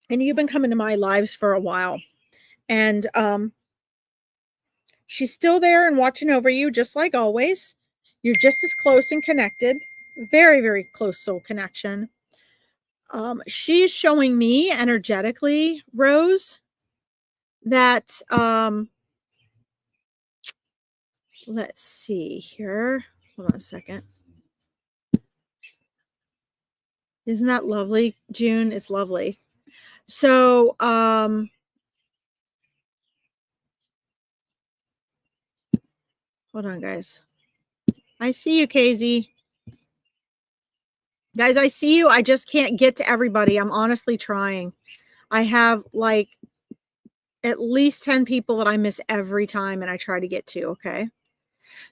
and you've been coming to my lives for a while. And she's still there and watching over you, just like always. You're just as close and connected. Very, very close soul connection. She's showing me energetically, Rose, that let's see here. Hold on a second. Isn't that lovely, June? It's lovely. So hold on, guys. I see you, Casey. Guys, I see you. I just can't get to everybody. I'm honestly trying. I have like at least 10 people that I miss every time, and I try to get to, okay?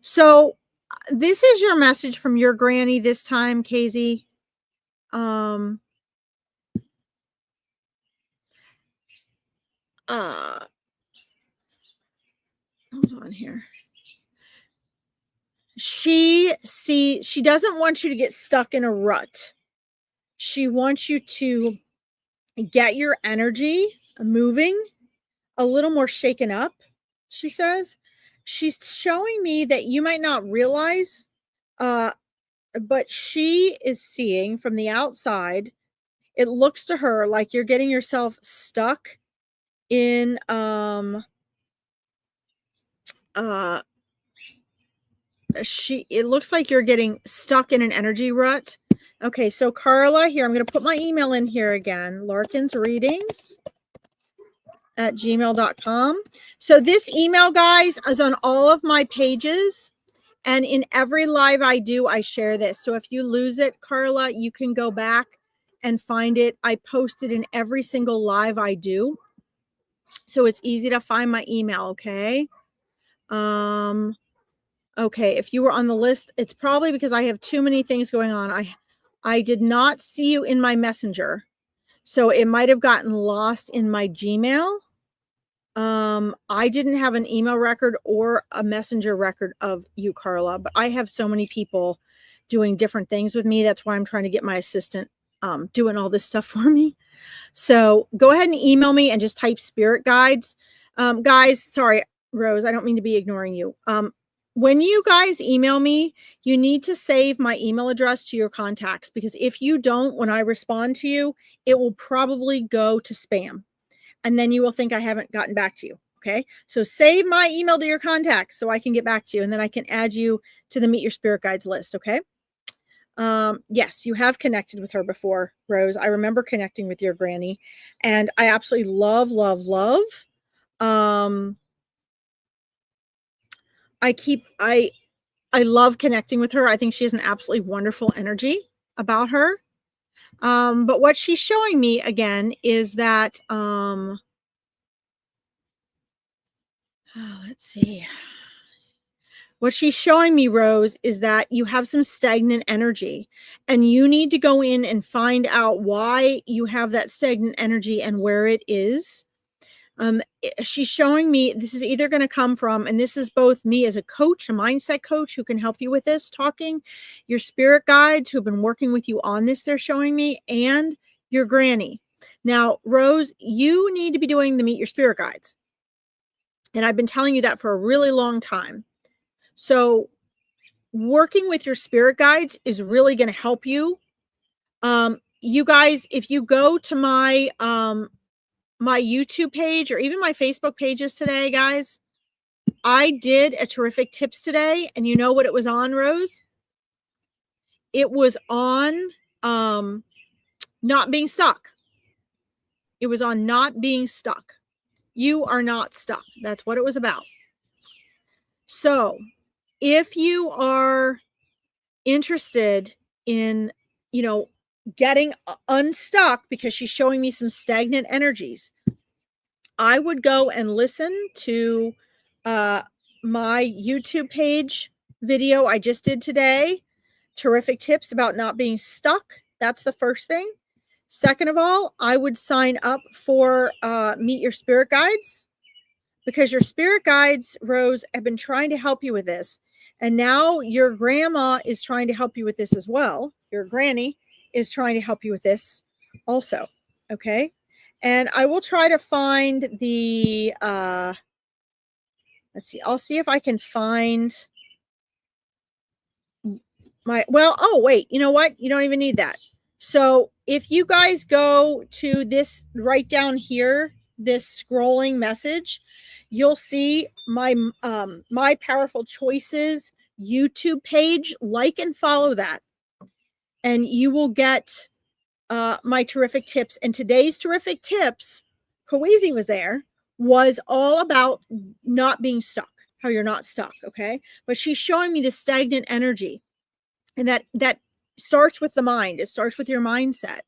So this is your message from your granny this time, Casey. Hold on here. She doesn't want you to get stuck in a rut. She wants you to get your energy moving, a little more shaken up, she says. She's showing me that you might not realize, but she is seeing from the outside, it looks to her like you're getting yourself stuck in it looks like you're getting stuck in an energy rut. Okay, so Carla, here, I'm going to put my email in here again, larkinsreadings@gmail.com. So this email, guys, is on all of my pages. And in every live I do, I share this. So if you lose it, Carla, you can go back and find it. I post it in every single live I do. So it's easy to find my email, okay? Okay, if you were on the list, it's probably because I have too many things going on. I did not see you in my messenger. So it might have gotten lost in my Gmail. I didn't have an email record or a messenger record of you, Carla, but I have so many people doing different things with me. That's why I'm trying to get my assistant doing all this stuff for me. So go ahead and email me and just type spirit guides. Guys, sorry, Rose, I don't mean to be ignoring you. When you guys email me, you need to save my email address to your contacts, because if you don't, when I respond to you, it will probably go to spam. And then you will think I haven't gotten back to you. Okay. So save my email to your contacts so I can get back to you, and then I can add you to the Meet Your Spirit Guides list. Okay. Yes, you have connected with her before, Rose. I remember connecting with your granny, and I absolutely love. I love connecting with her. I think she has an absolutely wonderful energy about her. But what she's showing me again is that, let's see. What she's showing me, Rose, is that you have some stagnant energy, and you need to go in and find out why you have that stagnant energy and where it is. She's showing me this is either going to come from, and this is both me as a coach, a mindset coach who can help you with this, talking, your spirit guides who have been working with you on this, they're showing me, and your granny. Now, Rose, you need to be doing the Meet Your Spirit Guides. And I've been telling you that for a really long time. So working with your spirit guides is really going to help you. You guys, if you go to my my YouTube page or even my Facebook pages today, guys, I did a terrific tips today, and you know what it was on, Rose? It was on not being stuck. It was on not being stuck. You are not stuck. That's what it was about. So if you are interested in, getting unstuck, because she's showing me some stagnant energies, I would go and listen to my YouTube page video I just did today. Terrific tips about not being stuck. That's the first thing. Second of all, I would sign up for Meet Your Spirit Guides, because your spirit guides, Rose, have been trying to help you with this. And now your grandma is trying to help you with this as well. Your granny is trying to help you with this also. Okay. And I will try to find the, let's see, I'll see if I can find oh, wait, you know what? You don't even need that. So if you guys go to this right down here, this scrolling message, you'll see my My Powerful Choices YouTube page. Like and follow that, and you will get my terrific tips. And today's terrific tips, Kawizi was there, was all about not being stuck, how you're not stuck. Okay. But she's showing me the stagnant energy, and that starts with the mind. It starts with your mindset.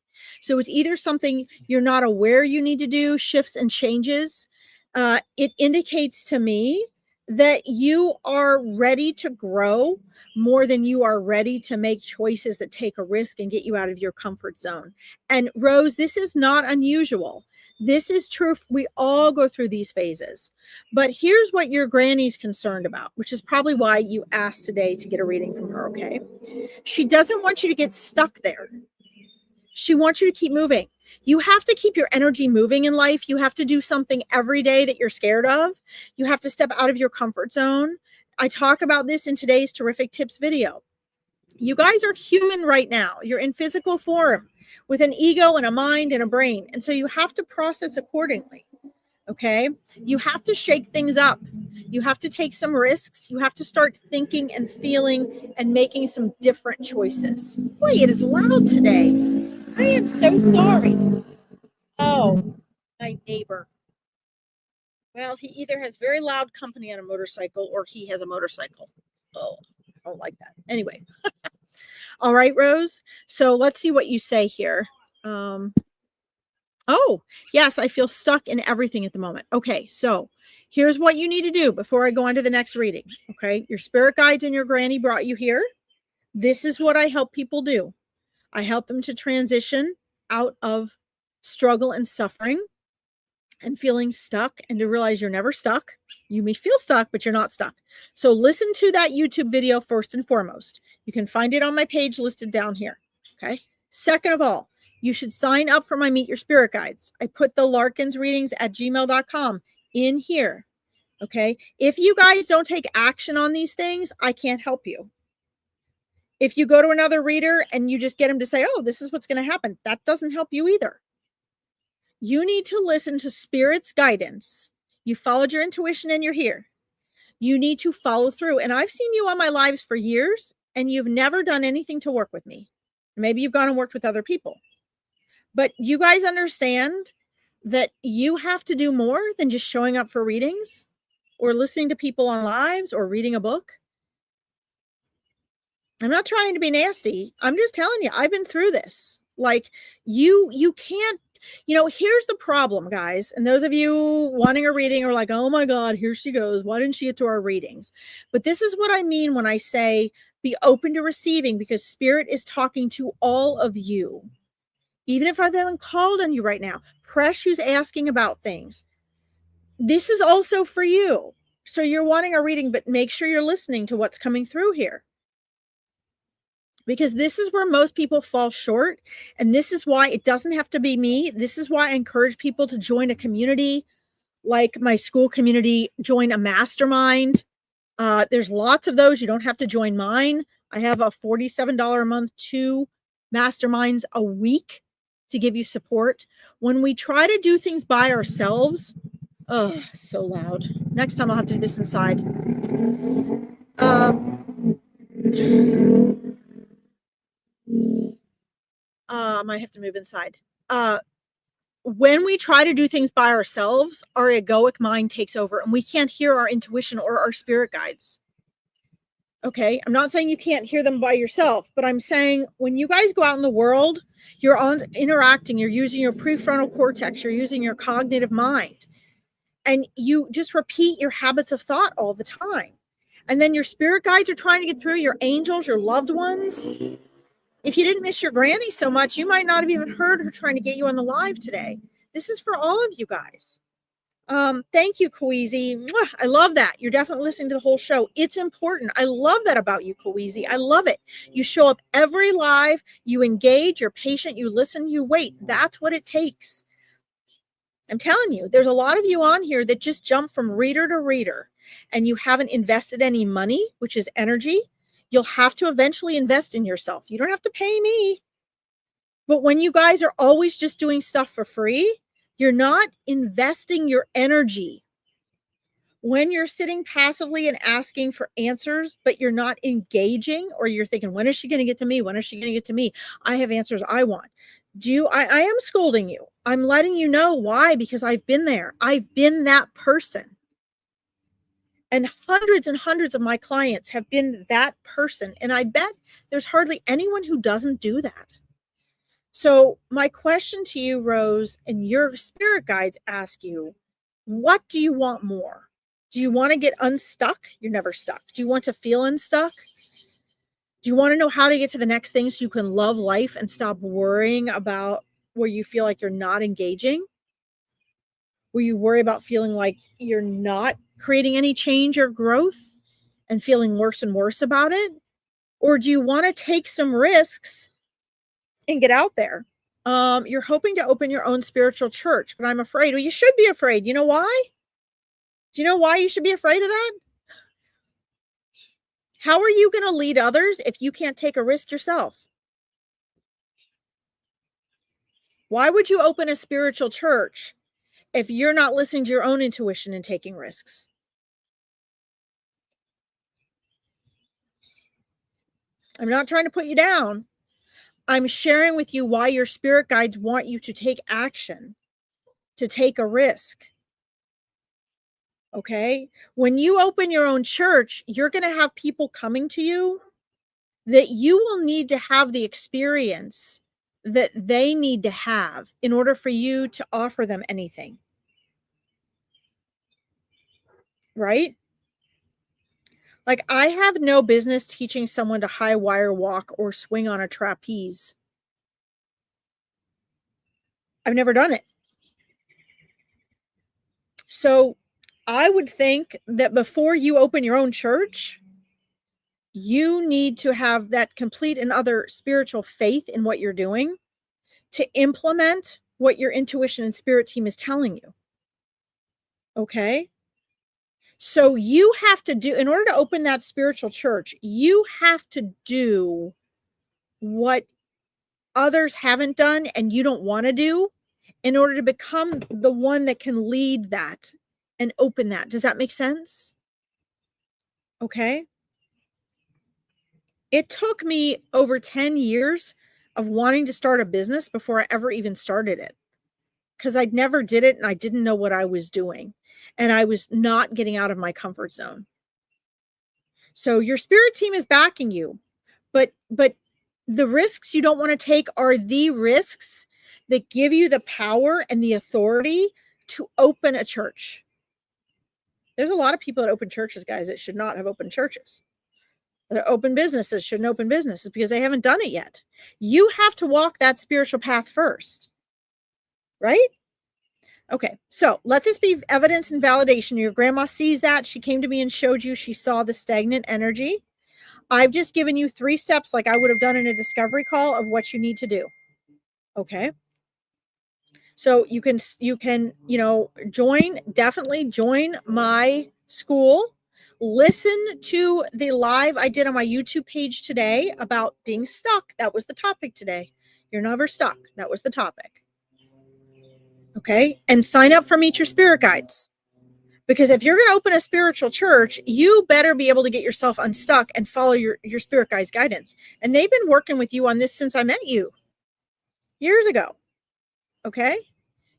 So it's either something you're not aware you need to do, shifts and changes. It indicates to me that you are ready to grow more than you are ready to make choices that take a risk and get you out of your comfort zone. And Rose, this is not unusual. This is true. We all go through these phases. But here's what your granny's concerned about, which is probably why you asked today to get a reading from her, okay? She doesn't want you to get stuck there. She wants you to keep moving. You have to keep your energy moving in life. You have to do something every day that you're scared of. You have to step out of your comfort zone. I talk about this in today's Terrific Tips video. You guys are human right now. You're in physical form with an ego and a mind and a brain. And so you have to process accordingly. Okay. You have to shake things up. You have to take some risks. You have to start thinking and feeling and making some different choices. Boy, it is loud today. I am so sorry. Oh, my neighbor. Well, he either has very loud company on a motorcycle or he has a motorcycle. Oh, I don't like that. Anyway. All right, Rose. So let's see what you say here. Oh, yes, I feel stuck in everything at the moment. Okay, so here's what you need to do before I go on to the next reading. Okay, your spirit guides and your granny brought you here. This is what I help people do. I help them to transition out of struggle and suffering and feeling stuck and to realize you're never stuck. You may feel stuck, but you're not stuck. So listen to that YouTube video first and foremost. You can find it on my page listed down here. Okay. Second of all, you should sign up for my Meet Your Spirit Guides. I put the Larkins readings at gmail.com in here. Okay. If you guys don't take action on these things, I can't help you. If you go to another reader and you just get them to say, oh, this is what's going to happen, that doesn't help you either. You need to listen to Spirit's guidance. You followed your intuition and you're here. You need to follow through. And I've seen you on my lives for years and you've never done anything to work with me. Maybe you've gone and worked with other people. But you guys understand that you have to do more than just showing up for readings or listening to people on lives or reading a book. I'm not trying to be nasty. I'm just telling you, I've been through this. Like you can't, here's the problem, guys. And those of you wanting a reading are like, oh my God, here she goes. Why didn't she get to our readings? But this is what I mean when I say be open to receiving, because Spirit is talking to all of you. Even if I haven't called on you right now, press who's asking about things. This is also for you. So you're wanting a reading, but make sure you're listening to what's coming through here. Because this is where most people fall short. And this is why it doesn't have to be me. This is why I encourage people to join a community like my school community, join a mastermind. There's lots of those. You don't have to join mine. I have a $47 a month, 2 masterminds a week to give you support. When we try to do things by ourselves, oh, so loud. Next time I'll have to do this inside. I might have to move inside. When we try to do things by ourselves, our egoic mind takes over and we can't hear our intuition or our spirit guides. Okay, I'm not saying you can't hear them by yourself, but I'm saying when you guys go out in the world, you're interacting, you're using your prefrontal cortex, you're using your cognitive mind, and you just repeat your habits of thought all the time. And then your spirit guides are trying to get through, your angels, your loved ones. If you didn't miss your granny so much, you might not have even heard her trying to get you on the live today. This is for all of you guys. Thank you, Kweezy. I love that. You're definitely listening to the whole show. It's important. I love that about you, Kweezy. I love it. You show up every live, you engage, you're patient, you listen, you wait. That's what it takes. I'm telling you, there's a lot of you on here that just jump from reader to reader and you haven't invested any money, which is energy. You'll have to eventually invest in yourself. You don't have to pay me. But when you guys are always just doing stuff for free, you're not investing your energy. When you're sitting passively and asking for answers, but you're not engaging, or you're thinking, when is she going to get to me? When is she going to get to me? I have answers I want. I am scolding you. I'm letting you know why, because I've been there. I've been that person. And hundreds of my clients have been that person. And I bet there's hardly anyone who doesn't do that. So my question to you, Rose, and your spirit guides ask you, what do you want more? Do you want to get unstuck? You're never stuck. Do you want to feel unstuck? Do you want to know how to get to the next thing so you can love life and stop worrying about where you feel like you're not engaging? Where you worry about feeling like you're not creating any change or growth and feeling worse and worse about it? Or do you want to take some risks and get out there? You're hoping to open your own spiritual church, but I'm afraid. Well, you should be afraid. You know why? Do you know why you should be afraid of that? How are you going to lead others if you can't take a risk yourself? Why would you open a spiritual church if you're not listening to your own intuition and taking risks? I'm not trying to put you down. I'm sharing with you why your spirit guides want you to take action, to take a risk. Okay? When you open your own church, you're going to have people coming to you that you will need to have the experience that they need to have in order for you to offer them anything. Right? Like, I have no business teaching someone to high wire walk or swing on a trapeze. I've never done it. So I would think that before you open your own church, you need to have that complete and utter spiritual faith in what you're doing to implement what your intuition and spirit team is telling you. Okay? So you have to do, in order to open that spiritual church, you have to do what others haven't done and you don't want to do in order to become the one that can lead that and open that. Does that make sense? Okay. It took me over 10 years of wanting to start a business before I ever even started it, because I'd never did it and I didn't know what I was doing. And I was not getting out of my comfort zone. So your spirit team is backing you, but the risks you don't want to take are the risks that give you the power and the authority to open a church. There's a lot of people that open churches, guys, that should not have opened churches. That open businesses shouldn't open businesses because they haven't done it yet. You have to walk that spiritual path first, right? Okay, so let this be evidence and validation. Your grandma sees that. She came to me and showed you she saw the stagnant energy. I've just given you 3 steps like I would have done in a discovery call of what you need to do. Okay. So you can, definitely join my school. Listen to the live I did on my YouTube page today about being stuck. That was the topic today. You're never stuck. That was the topic. Okay. And sign up for Meet Your Spirit Guides. Because if you're going to open a spiritual church, you better be able to get yourself unstuck and follow your spirit guides' guidance. And they've been working with you on this since I met you years ago. Okay.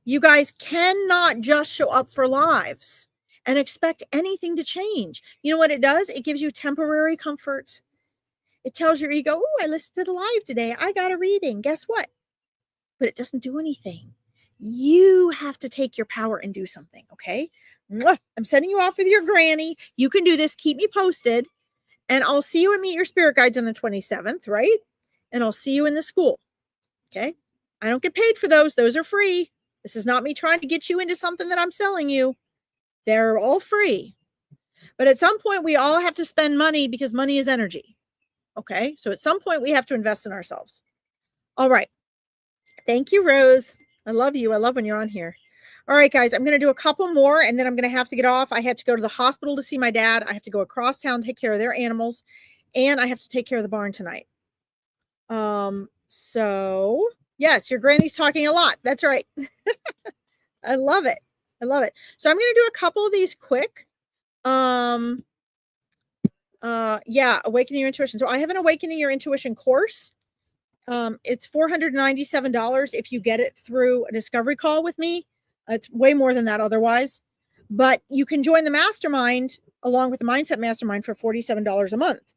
You guys cannot just show up for lives and expect anything to change. You know what it does? It gives you temporary comfort. It tells your ego, oh, I listened to the live today. I got a reading. Guess what? But it doesn't do anything. You have to take your power and do something. Okay. I'm sending you off with your granny. You can do this. Keep me posted. And I'll see you at Meet Your Spirit Guides on the 27th, right? And I'll see you in the school. Okay. I don't get paid for those. Those are free. This is not me trying to get you into something that I'm selling you. They're all free. But at some point, we all have to spend money because money is energy. Okay. So at some point, we have to invest in ourselves. All right. Thank you, Rose. I love you. I love when you're on here. All right, guys, I'm going to do a couple more and then I'm going to have to get off. I have to go to the hospital to see my dad. I have to go across town, take care of their animals, and I have to take care of the barn tonight. So yes, your granny's talking a lot. That's right. I love it. I love it. So I'm going to do a couple of these quick. Yeah, Awakening Your Intuition. So I have an Awakening Your Intuition course. It's $497 if you get it through a discovery call with me. It's way more than that otherwise. But you can join the mastermind along with the Mindset Mastermind for $47 a month.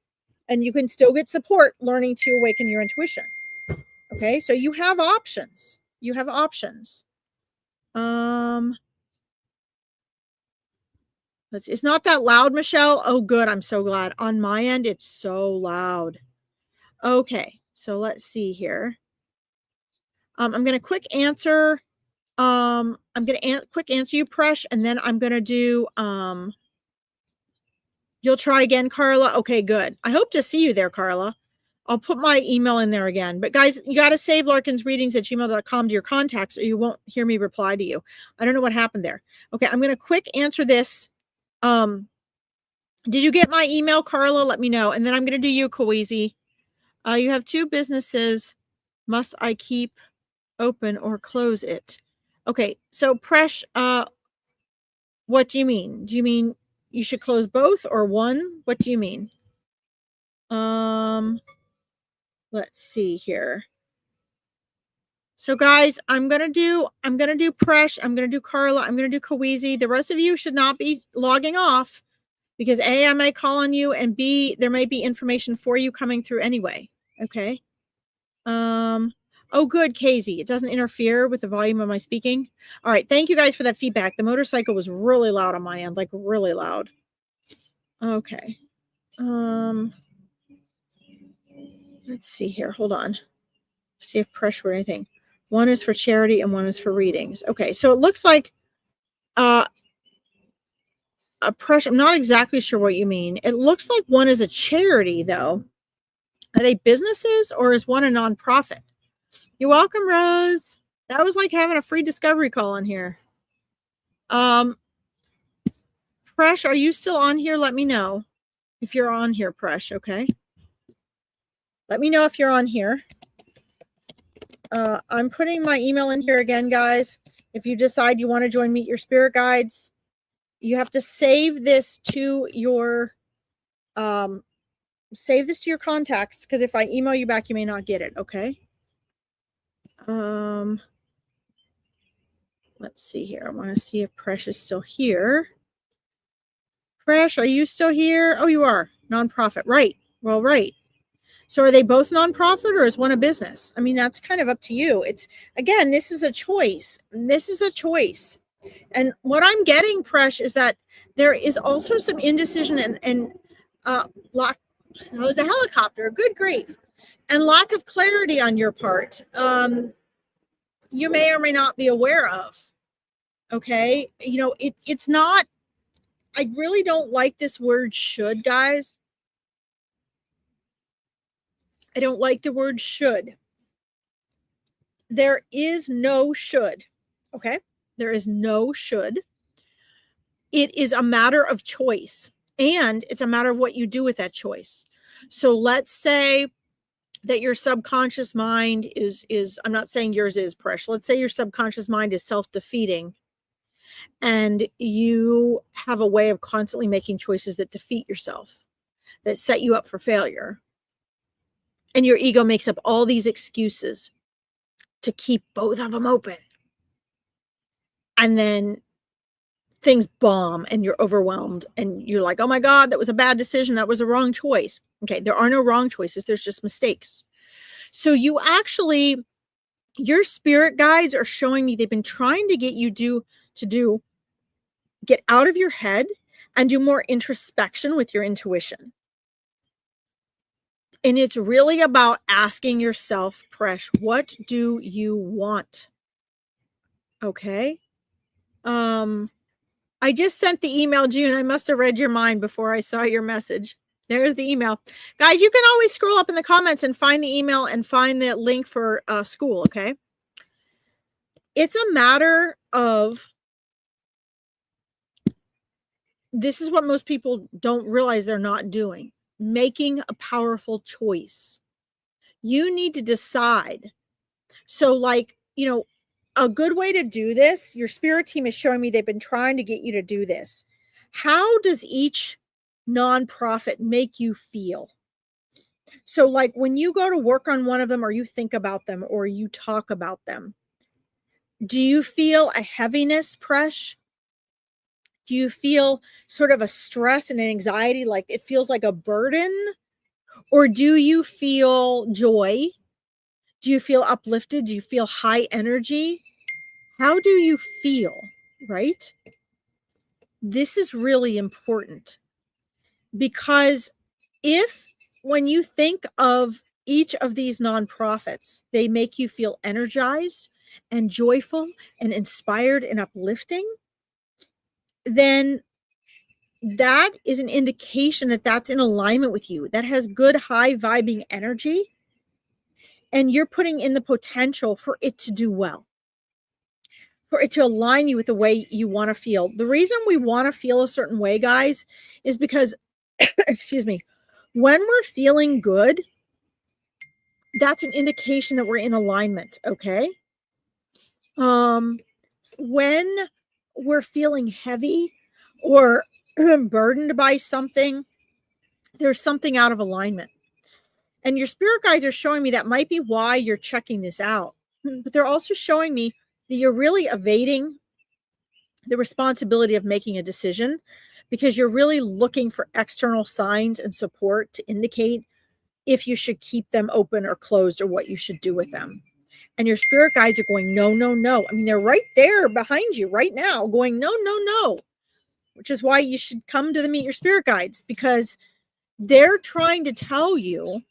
And you can still get support learning to awaken your intuition. Okay, so you have options. You have options. It's not that loud, Michelle. Oh, good. I'm so glad. On my end, it's so loud. Okay, so let's see here. I'm going to quick answer. I'm going to quick answer you, Presh, and then I'm going to do, you'll try again, Carla. Okay, good. I hope to see you there, Carla. I'll put my email in there again. But guys, you got to save larkinsreadings@gmail.com to your contacts or you won't hear me reply to you. I don't know what happened there. Okay, I'm going to quick answer this. Did you get my email, Carla? Let me know. And then I'm going to do you, Kawizi. You have 2 businesses. Must I keep open or close it? Okay, so Presh, what do you mean? Do you mean you should close both or one? What do you mean? Let's see here. So guys, I'm gonna do Presh, I'm gonna do Carla, I'm gonna do Kawizi. The rest of you should not be logging off because A, I may call on you, and B, there may be information for you coming through anyway. Okay. Oh good, Casey. It doesn't interfere with the volume of my speaking. All right, thank you guys for that feedback. The motorcycle was really loud on my end, like really loud. Okay. Let's see here. Hold on. See if Presh or anything. One is for charity and one is for readings. Okay, so it looks like a Presh. I'm not exactly sure what you mean. It looks like one is a charity, though. Are they businesses or is one a nonprofit? You're welcome, Rose. That was like having a free discovery call in here. Presh, are you still on here? Let me know if you're on here, Presh. Okay. Let me know if you're on here. I'm putting my email in here again, guys. If you decide you want to join Meet Your Spirit Guides, you have to save this to your contacts, because if I email you back, you may not get it. Okay. Let's see here. I want to see if Presh is still here. Presh, are you still here? Oh, you are. Nonprofit. Right. Well, right. So are they both nonprofit or is one a business? I mean, that's kind of up to you. It's, again, this is a choice. This is a choice. And what I'm getting, Presh, is that there is also some indecision and lack. There's a helicopter. Good grief. And lack of clarity on your part. You may or may not be aware of. Okay. You know, it's not, I really don't like this word should, guys. I don't like the word should. There is no should. Okay. There is no should. It is a matter of choice, and it's a matter of what you do with that choice. So let's say that your subconscious mind is I'm not saying yours is, Presh. Let's say your subconscious mind is self-defeating and you have a way of constantly making choices that defeat yourself, that set you up for failure. And your ego makes up all these excuses to keep both of them open. And then things bomb and you're overwhelmed and you're like, oh my God, that was a bad decision. That was a wrong choice. Okay. There are no wrong choices. There's just mistakes. So you actually, your spirit guides are showing me they've been trying to get you get out of your head and do more introspection with your intuition. And it's really about asking yourself, Presh, what do you want? Okay. I just sent the email, June. I must have read your mind before I saw your message. There's the email. Guys, you can always scroll up in the comments and find the email and find the link for school, okay? It's a matter of, this is what most people don't realize they're not doing, making a powerful choice. You need to decide. So like, you know, a good way to do this, your spirit team is showing me they've been trying to get you to do this. How does each nonprofit make you feel? So like when you go to work on one of them or you think about them or you talk about them, do you feel a heaviness, Presh? Do you feel sort of a stress and an anxiety, like it feels like a burden? Or do you feel joy? Do you feel uplifted? Do you feel high energy? How do you feel, right? This is really important because if when you think of each of these nonprofits, they make you feel energized and joyful and inspired and uplifting, then that is an indication that that's in alignment with you. That has good, high vibing energy. And you're putting in the potential for it to do well, for it to align you with the way you want to feel. The reason we want to feel a certain way, guys, is because, excuse me, when we're feeling good, that's an indication that we're in alignment, okay? When we're feeling heavy or burdened by something, there's something out of alignment. And your spirit guides are showing me that might be why you're checking this out. But they're also showing me that you're really evading the responsibility of making a decision because you're really looking for external signs and support to indicate if you should keep them open or closed or what you should do with them. And your spirit guides are going, no, no, no. I mean, they're right there behind you right now going, no, no, no, which is why you should come to the Meet Your Spirit Guides, because they're trying to tell you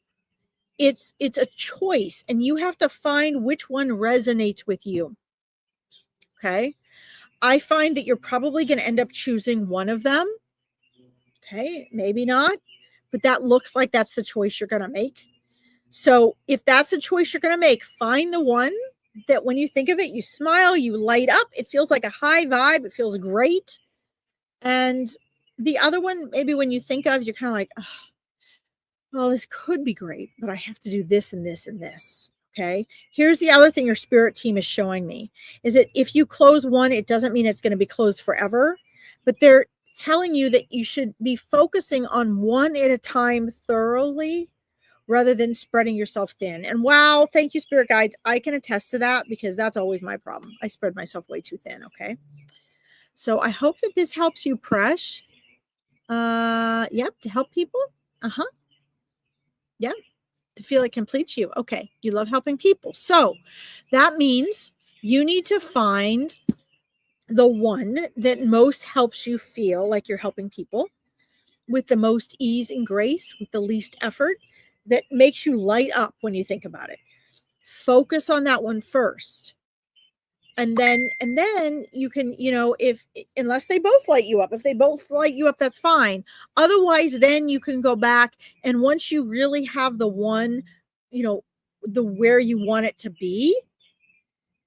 it's a choice and you have to find which one resonates with you. Okay. I find that you're probably going to end up choosing one of them. Okay. Maybe not, but that looks like that's the choice you're going to make. So if that's the choice you're going to make, find the one that when you think of it, you smile, you light up. It feels like a high vibe. It feels great. And the other one, maybe when you think of, you're kind of like, oh, well, this could be great, but I have to do this and this and this. Okay. Here's the other thing your spirit team is showing me is that if you close one, it doesn't mean it's going to be closed forever, but they're telling you that you should be focusing on one at a time thoroughly rather than spreading yourself thin. And wow, thank you, spirit guides. I can attest to that because that's always my problem. I spread myself way too thin. Okay. So I hope that this helps you, Presh. Yep, to help people. Uh-huh. Yep. To feel it completes you. Okay. You love helping people. So that means you need to find the one that most helps you feel like you're helping people with the most ease and grace, with the least effort, that makes you light up when you think about it. Focus on that one first. And then you can, if unless they both light you up, if they both light you up, that's fine. Otherwise, then you can go back, and once you really have the one, the where you want it to be,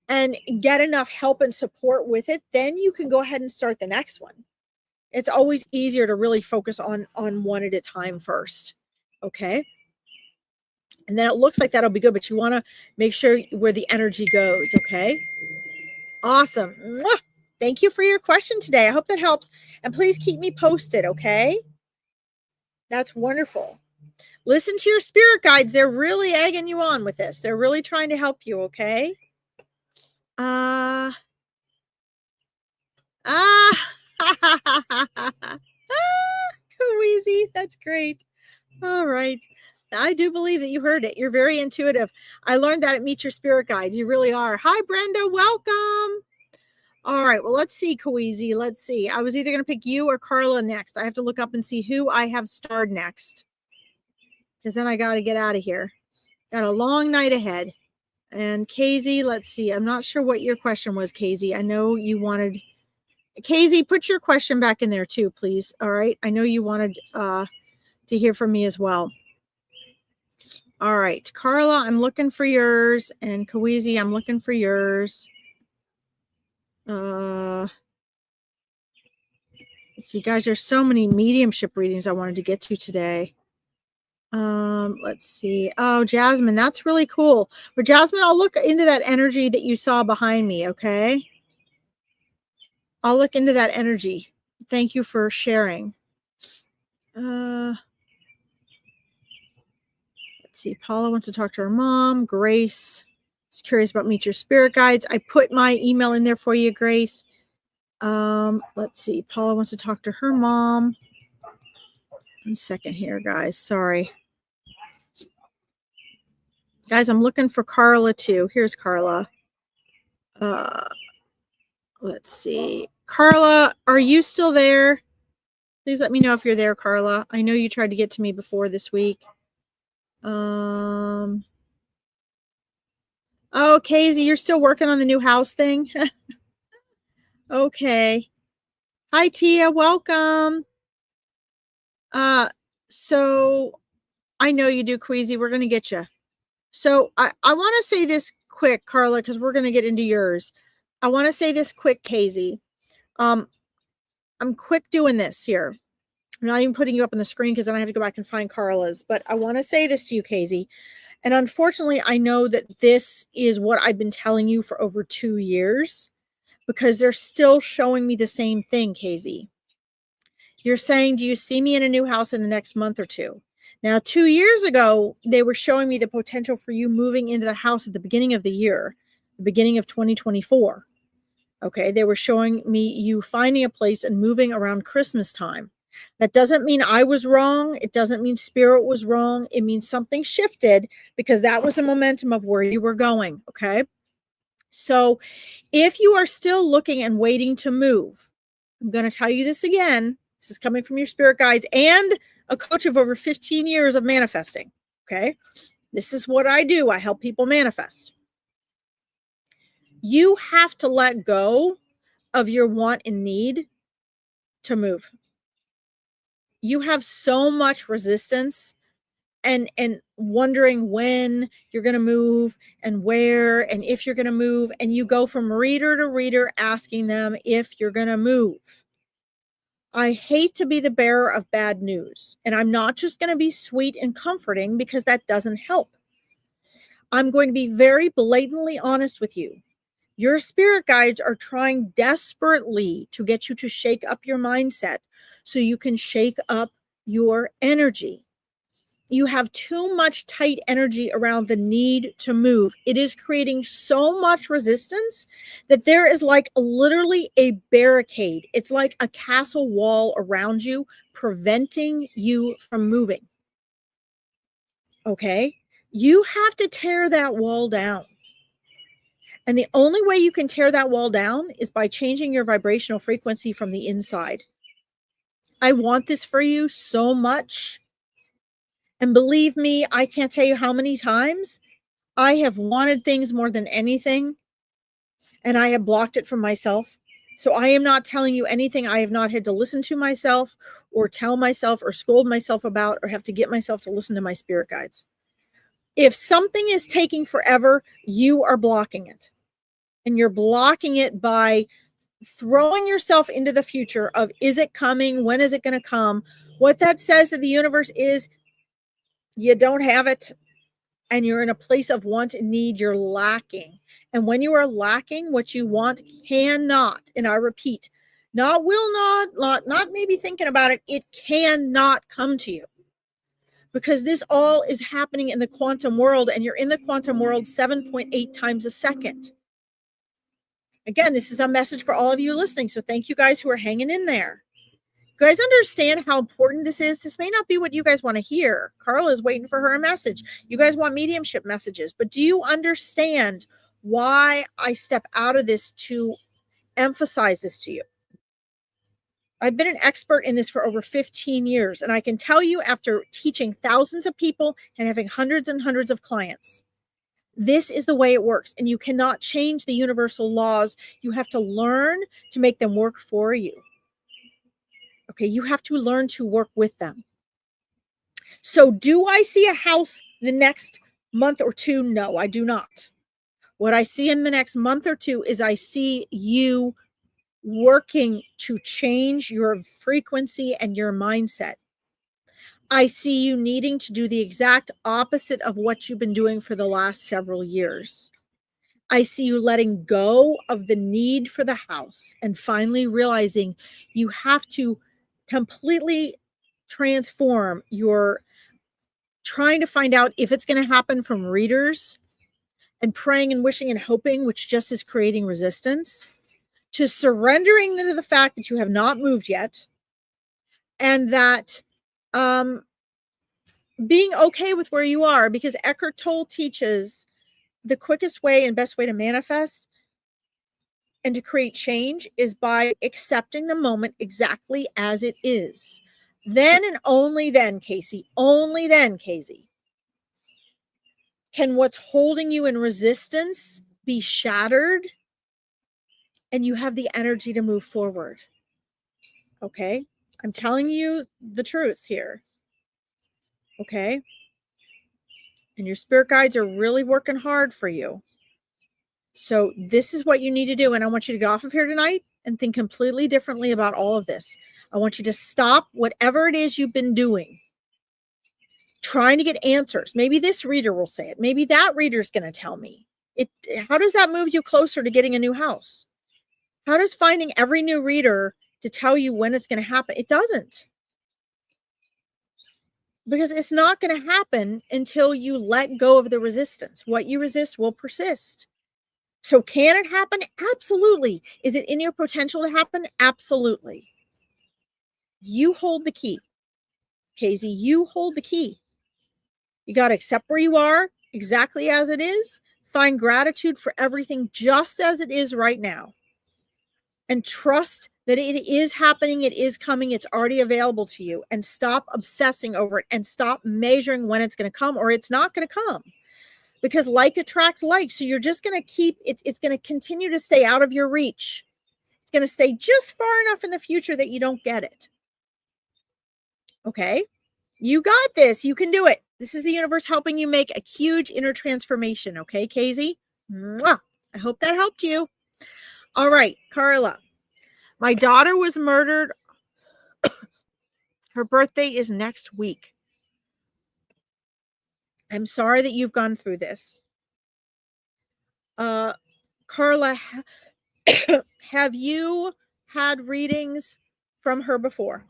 and get enough help and support with it, then you can go ahead and start the next one. It's always easier to really focus on one at a time first. Okay. And then it looks like that'll be good, but you want to make sure where the energy goes. Okay. Awesome. Mwah! Thank you for your question today. I hope that helps. And please keep me posted. Okay. That's wonderful. Listen to your spirit guides. They're really egging you on with this. They're really trying to help you. Okay. Wheezy. That's great. All right. I do believe that you heard it. You're very intuitive. I learned that at Meet Your Spirit Guides. You really are. Hi, Brenda. Welcome. All right. Well, let's see, Kweezy. Let's see. I was either going to pick you or Carla next. I have to look up and see who I have starred next, because then I got to get out of here. Got a long night ahead. And Casey, let's see. I'm not sure what your question was, Casey. I know you wanted... Casey, put your question back in there too, please. All right. I know you wanted to hear from me as well. All right. Carla, I'm looking for yours. And Kweezy, I'm looking for yours. Let's see, guys, there's so many mediumship readings I wanted to get to today. Let's see. Oh, Jasmine, that's really cool. But Jasmine, I'll look into that energy that you saw behind me, okay? I'll look into that energy. Thank you for sharing. Let's see. Paula wants to talk to her mom. Grace is curious about Meet Your Spirit Guides. I put my email in there for you, Grace. Let's see. Paula wants to talk to her mom. 1 second here, guys. Sorry. Guys, I'm looking for Carla too. Here's Carla. Let's see. Carla, are you still there? Please let me know if you're there, Carla. I know you tried to get to me before this week. Oh, Casey, you're still working on the new house thing? Okay. Hi, Tia. Welcome. So I know you do, Queasy. We're going to get you. So I want to say this quick, Carla, because we're going to get into yours. I want to say this quick, Casey. I'm quick doing this here. I'm not even putting you up on the screen because then I have to go back and find Carla's. But I want to say this to you, Casey. And unfortunately, I know that this is what I've been telling you for over 2 years, because they're still showing me the same thing, Casey. You're saying, do you see me in a new house in the next month or two? Now, 2 years ago, they were showing me the potential for you moving into the house at the beginning of the year, the beginning of 2024. Okay, they were showing me you finding a place and moving around Christmas time. That doesn't mean I was wrong. It doesn't mean spirit was wrong. It means something shifted because that was the momentum of where you were going. Okay. So if you are still looking and waiting to move, I'm going to tell you this again. This is coming from your spirit guides and a coach of over 15 years of manifesting. Okay. This is what I do. I help people manifest. You have to let go of your want and need to move. You have so much resistance and wondering when you're going to move and where and if you're going to move, and you go from reader to reader asking them if you're going to move. I hate to be the bearer of bad news, and I'm not just going to be sweet and comforting because that doesn't help. I'm going to be very blatantly honest with you. Your spirit guides are trying desperately to get you to shake up your mindset so you can shake up your energy. You have too much tight energy around the need to move. It is creating so much resistance that there is like literally a barricade. It's like a castle wall around you, preventing you from moving. Okay? You have to tear that wall down. And the only way you can tear that wall down is by changing your vibrational frequency from the inside. I want this for you so much. And believe me, I can't tell you how many times I have wanted things more than anything, and I have blocked it from myself. So I am not telling you anything I have not had to listen to myself or tell myself or scold myself about or have to get myself to listen to my spirit guides. If something is taking forever, you are blocking it. And you're blocking it by throwing yourself into the future of, is it coming? When is it going to come? What that says to the universe is you don't have it, and you're in a place of want and need. You're lacking. And when you are lacking, what you want cannot, and I repeat, not maybe thinking about it, it cannot come to you. Because this all is happening in the quantum world, and you're in the quantum world 7.8 times a second. Again, this is a message for all of you listening. So thank you guys who are hanging in there. You guys understand how important this is? This may not be what you guys want to hear. Carla is waiting for her message. You guys want mediumship messages, but do you understand why I step out of this to emphasize this to you? I've been an expert in this for over 15 years, and I can tell you after teaching thousands of people and having hundreds and hundreds of clients, this is the way it works, and you cannot change the universal laws. You have to learn to make them work for you. Okay, you have to learn to work with them. So do I see a house the next month or two? No, I do not. What I see in the next month or two is I see you working to change your frequency and your mindset. I see you needing to do the exact opposite of what you've been doing for the last several years. I see you letting go of the need for the house and finally realizing you have to completely transform your trying to find out if it's going to happen from readers and praying and wishing and hoping, which just is creating resistance, to surrendering to the fact that you have not moved yet, and that being okay with where you are, because Eckhart Tolle teaches the quickest way and best way to manifest and to create change is by accepting the moment exactly as it is. Then and only then, Casey, can what's holding you in resistance be shattered and you have the energy to move forward. Okay? I'm telling you the truth here. Okay? And your spirit guides are really working hard for you. So this is what you need to do. And I want you to get off of here tonight and think completely differently about all of this. I want you to stop whatever it is you've been doing, trying to get answers. Maybe this reader will say it. Maybe that reader's going to tell me. How does that move you closer to getting a new house? How does finding every new reader to tell you when it's going to happen? It doesn't. because it's not going to happen until you let go of the resistance. What you resist will persist. So can it happen? Absolutely. Is it in your potential to happen? Absolutely. You hold the key. Casey, you hold the key. You got to accept where you are exactly as it is. Find gratitude for everything just as it is right now. And trust that it is happening, it is coming, it's already available to you. And stop obsessing over it and stop measuring when it's going to come or it's not going to come. Because like attracts like. So you're just going to keep it, it's going to continue to stay out of your reach. It's going to stay just far enough in the future that you don't get it. Okay? You got this. You can do it. This is the universe helping you make a huge inner transformation. Okay, Casey? Mwah. I hope that helped you. All right, Carla. My daughter was murdered. Her birthday is next week. I'm sorry that you've gone through this. Carla, have you had readings from her before?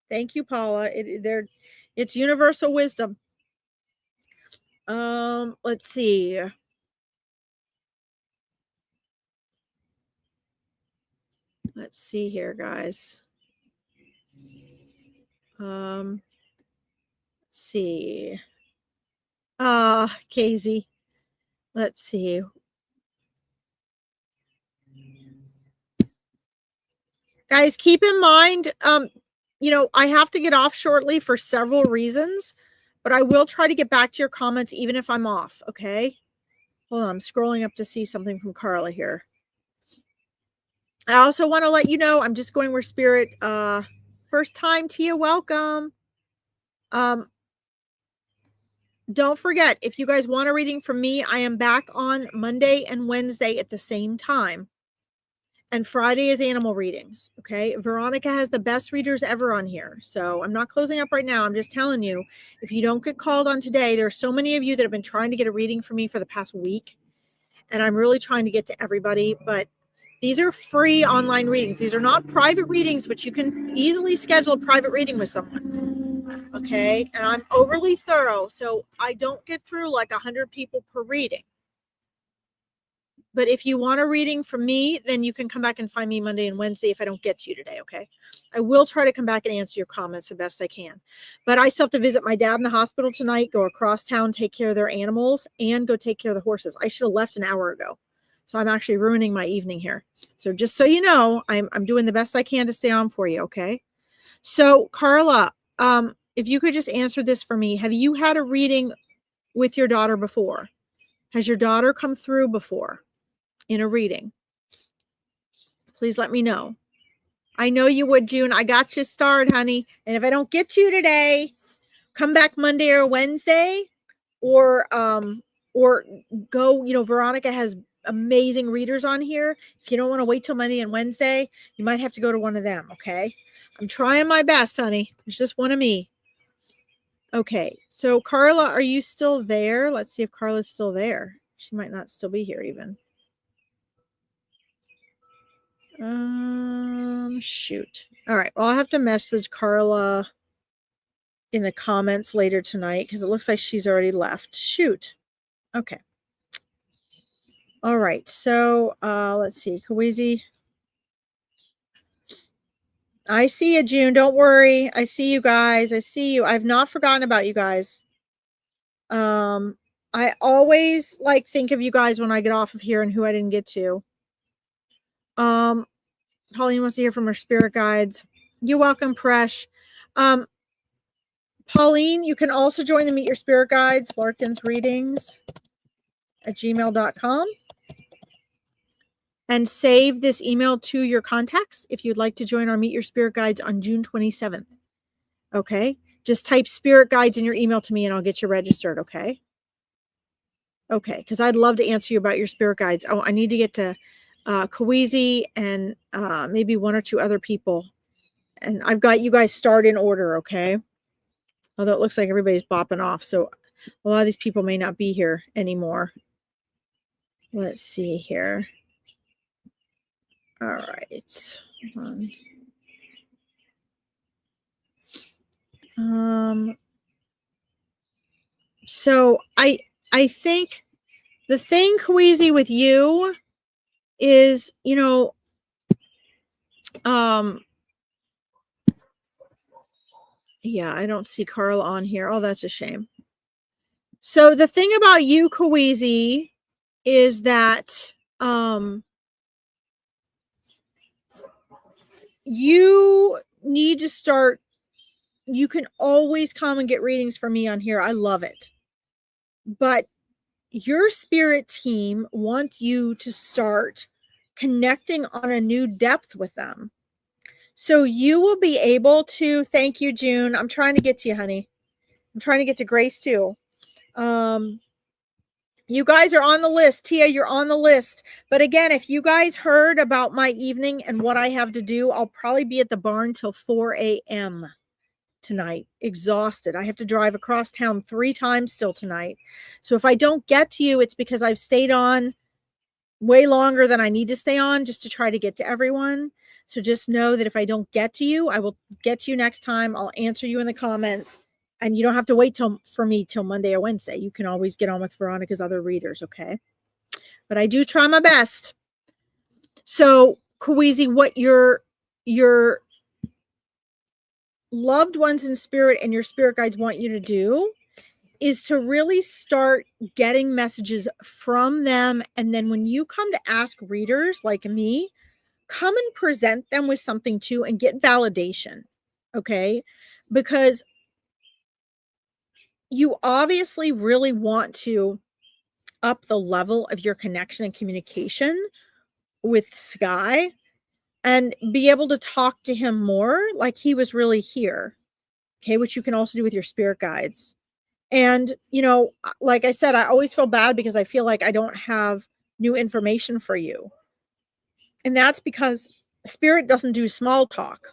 Thank you, Paula. It's universal wisdom. Let's see. Let's see here, guys. Let's see. Casey. Let's see. Guys, keep in mind, I have to get off shortly for several reasons, but I will try to get back to your comments even if I'm off, okay? Hold on, I'm scrolling up to see something from Carla here. I also want to let you know, I'm just going where spirit, first time, Tia, welcome. Don't forget, if you guys want a reading from me, I am back on Monday and Wednesday at the same time. And Friday is animal readings. Okay. Veronica has the best readers ever on here. So I'm not closing up right now. I'm just telling you, if you don't get called on today, there are so many of you that have been trying to get a reading from me for the past week. And I'm really trying to get to everybody. But these are free online readings. These are not private readings, but you can easily schedule a private reading with someone. Okay. And I'm overly thorough. So I don't get through like 100 people per reading. But if you want a reading from me, then you can come back and find me Monday and Wednesday if I don't get to you today, okay? I will try to come back and answer your comments the best I can. But I still have to visit my dad in the hospital tonight, go across town, take care of their animals, and go take care of the horses. I should have left an hour ago. So I'm actually ruining my evening here. So just so you know, I'm doing the best I can to stay on for you, okay? So Carla, if you could just answer this for me. Have you had a reading with your daughter before? Has your daughter come through before? In a reading, please let me know. I know you would, June. I got you started, honey. And if I don't get to you today, come back Monday or Wednesday, or go. Veronica has amazing readers on here. If you don't want to wait till Monday and Wednesday, you might have to go to one of them. Okay, I'm trying my best, honey. There's just one of me. Okay, so Carla, are you still there? Let's see if Carla's still there. She might not still be here even. Shoot. All right. Well, I'll have to message Carla in the comments later tonight because it looks like she's already left. Shoot. Okay. All right. So let's see. Kawizi. I see you, June. Don't worry. I see you guys. I see you. I've not forgotten about you guys. I always think of you guys when I get off of here and who I didn't get to. Pauline wants to hear from her spirit guides. You're welcome, Presh. Pauline, you can also join the Meet Your Spirit Guides, Larkin's readings at gmail.com. And save this email to your contacts if you'd like to join our Meet Your Spirit Guides on June 27th. Okay? Just type Spirit Guides in your email to me and I'll get you registered, okay? Okay, because I'd love to answer you about your spirit guides. Oh, I need to get to Kawizi and maybe one or two other people. And I've got you guys start in order, okay? Although it looks like everybody's bopping off, so a lot of these people may not be here anymore. Let's see here. All right. Hold on. So I think the thing, Kweezy, with you is, yeah, I don't see Carl on here. Oh, that's a shame. So the thing about you, Kweezy, is that you need to start. You can always come and get readings from me on here. I love it. But your spirit team wants you to start connecting on a new depth with them. So you will be able to, thank you, June. I'm trying to get to you, honey. I'm trying to get to Grace too. You guys are on the list. Tia, you're on the list. But again, if you guys heard about my evening and what I have to do, I'll probably be at the barn till 4 a.m. tonight, exhausted. I have to drive across town 3 times still tonight. So if I don't get to you, it's because I've stayed on way longer than I need to stay on just to try to get to everyone. So just know that if I don't get to you, I will get to you next time. I'll answer you in the comments. And you don't have to wait for me till Monday or Wednesday. You can always get on with Veronica's other readers, okay? But I do try my best. So, Kweezy, what your loved ones in spirit and your spirit guides want you to do is to really start getting messages from them. And then when you come to ask readers like me, come and present them with something too and get validation, okay? Because you obviously really want to up the level of your connection and communication with Sky and be able to talk to him more like he was really here, okay? Which you can also do with your spirit guides. And, like I said, I always feel bad because I feel like I don't have new information for you. And that's because spirit doesn't do small talk.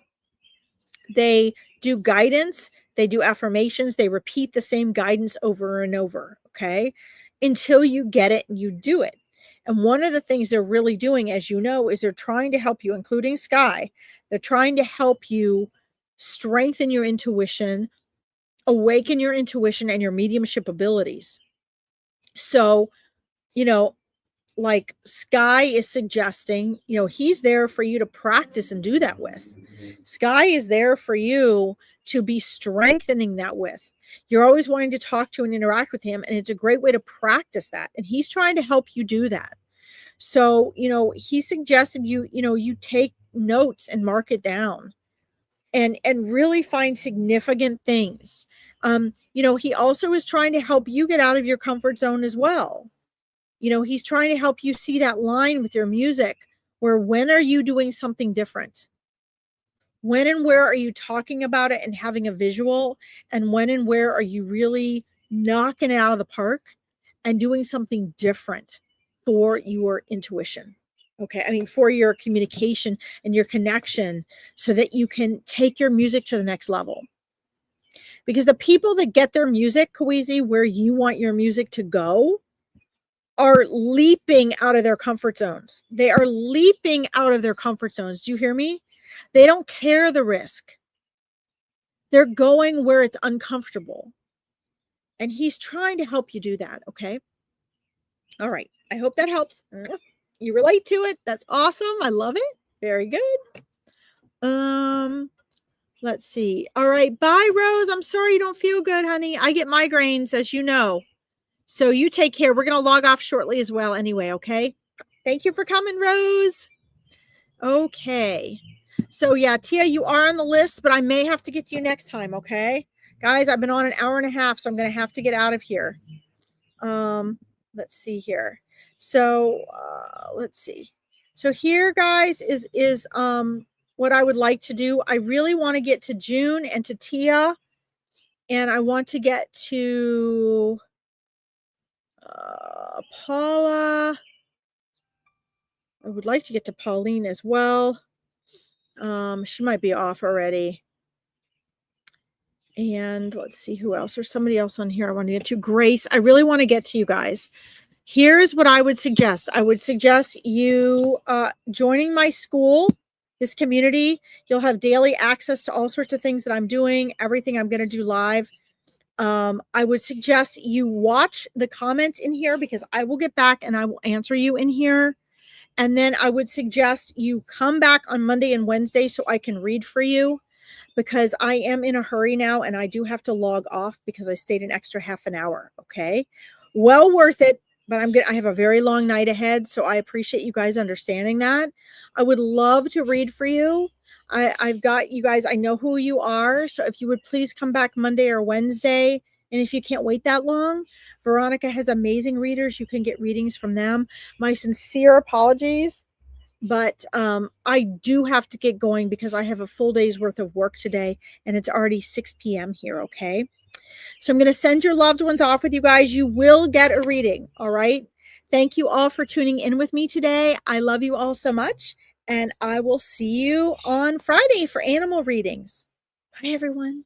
They do guidance, they do affirmations, they repeat the same guidance over and over, okay? Until you get it and you do it. And one of the things they're really doing, as you know, is they're trying to help you, including Sky. They're trying to help you strengthen your intuition, awaken your intuition and your mediumship abilities. So, like Sky is suggesting, he's there for you to practice and do that with. Sky is there for you to be strengthening that with. You're always wanting to talk to and interact with him, and it's a great way to practice that. And he's trying to help you do that. So, he suggested you take notes and mark it down and really find significant things. He also is trying to help you get out of your comfort zone as well. He's trying to help you see that line with your music where when are you doing something different? When and where are you talking about it and having a visual? And when and where are you really knocking it out of the park and doing something different for your intuition? Okay. I mean, for your communication and your connection so that you can take your music to the next level. Because the people that get their music, Kweezy, where you want your music to go, are leaping out of their comfort zones. They are leaping out of their comfort zones. Do you hear me? They don't care the risk. They're going where it's uncomfortable. And he's trying to help you do that, okay? All right. I hope that helps. You relate to it. That's awesome. I love it. Very good. Let's see. All right. Bye, Rose. I'm sorry you don't feel good, honey. I get migraines, as you know. So you take care. We're going to log off shortly as well anyway, okay? Thank you for coming, Rose. Okay. So yeah, Tia, you are on the list, but I may have to get to you next time, okay? Guys, I've been on an hour and a half, so I'm going to have to get out of here. Let's see here. So let's see. So here, guys, is what I would like to do. I really want to get to June and to Tia, and I want to get to Paula. I would like to get to Pauline as well. She might be off already. And let's see who else. There's somebody else on here I want to get to. Grace. I really want to get to you guys. Here's what I would suggest. I would suggest you joining my school. this community. You'll have daily access to all sorts of things that I'm doing, everything I'm going to do live. I would suggest you watch the comments in here because I will get back and I will answer you in here. And then I would suggest you come back on Monday and Wednesday so I can read for you, because I am in a hurry now and I do have to log off because I stayed an extra half an hour. Okay. Well worth it, but I have a very long night ahead. So I appreciate you guys understanding that. I would love to read for you. I've got you guys, I know who you are. So if you would please come back Monday or Wednesday. And if you can't wait that long, Veronica has amazing readers. You can get readings from them. My sincere apologies, but I do have to get going because I have a full day's worth of work today and it's already 6 p.m. here. Okay. So I'm going to send your loved ones off with you guys. You will get a reading. All right. Thank you all for tuning in with me today. I love you all so much. And I will see you on Friday for animal readings. Bye, everyone.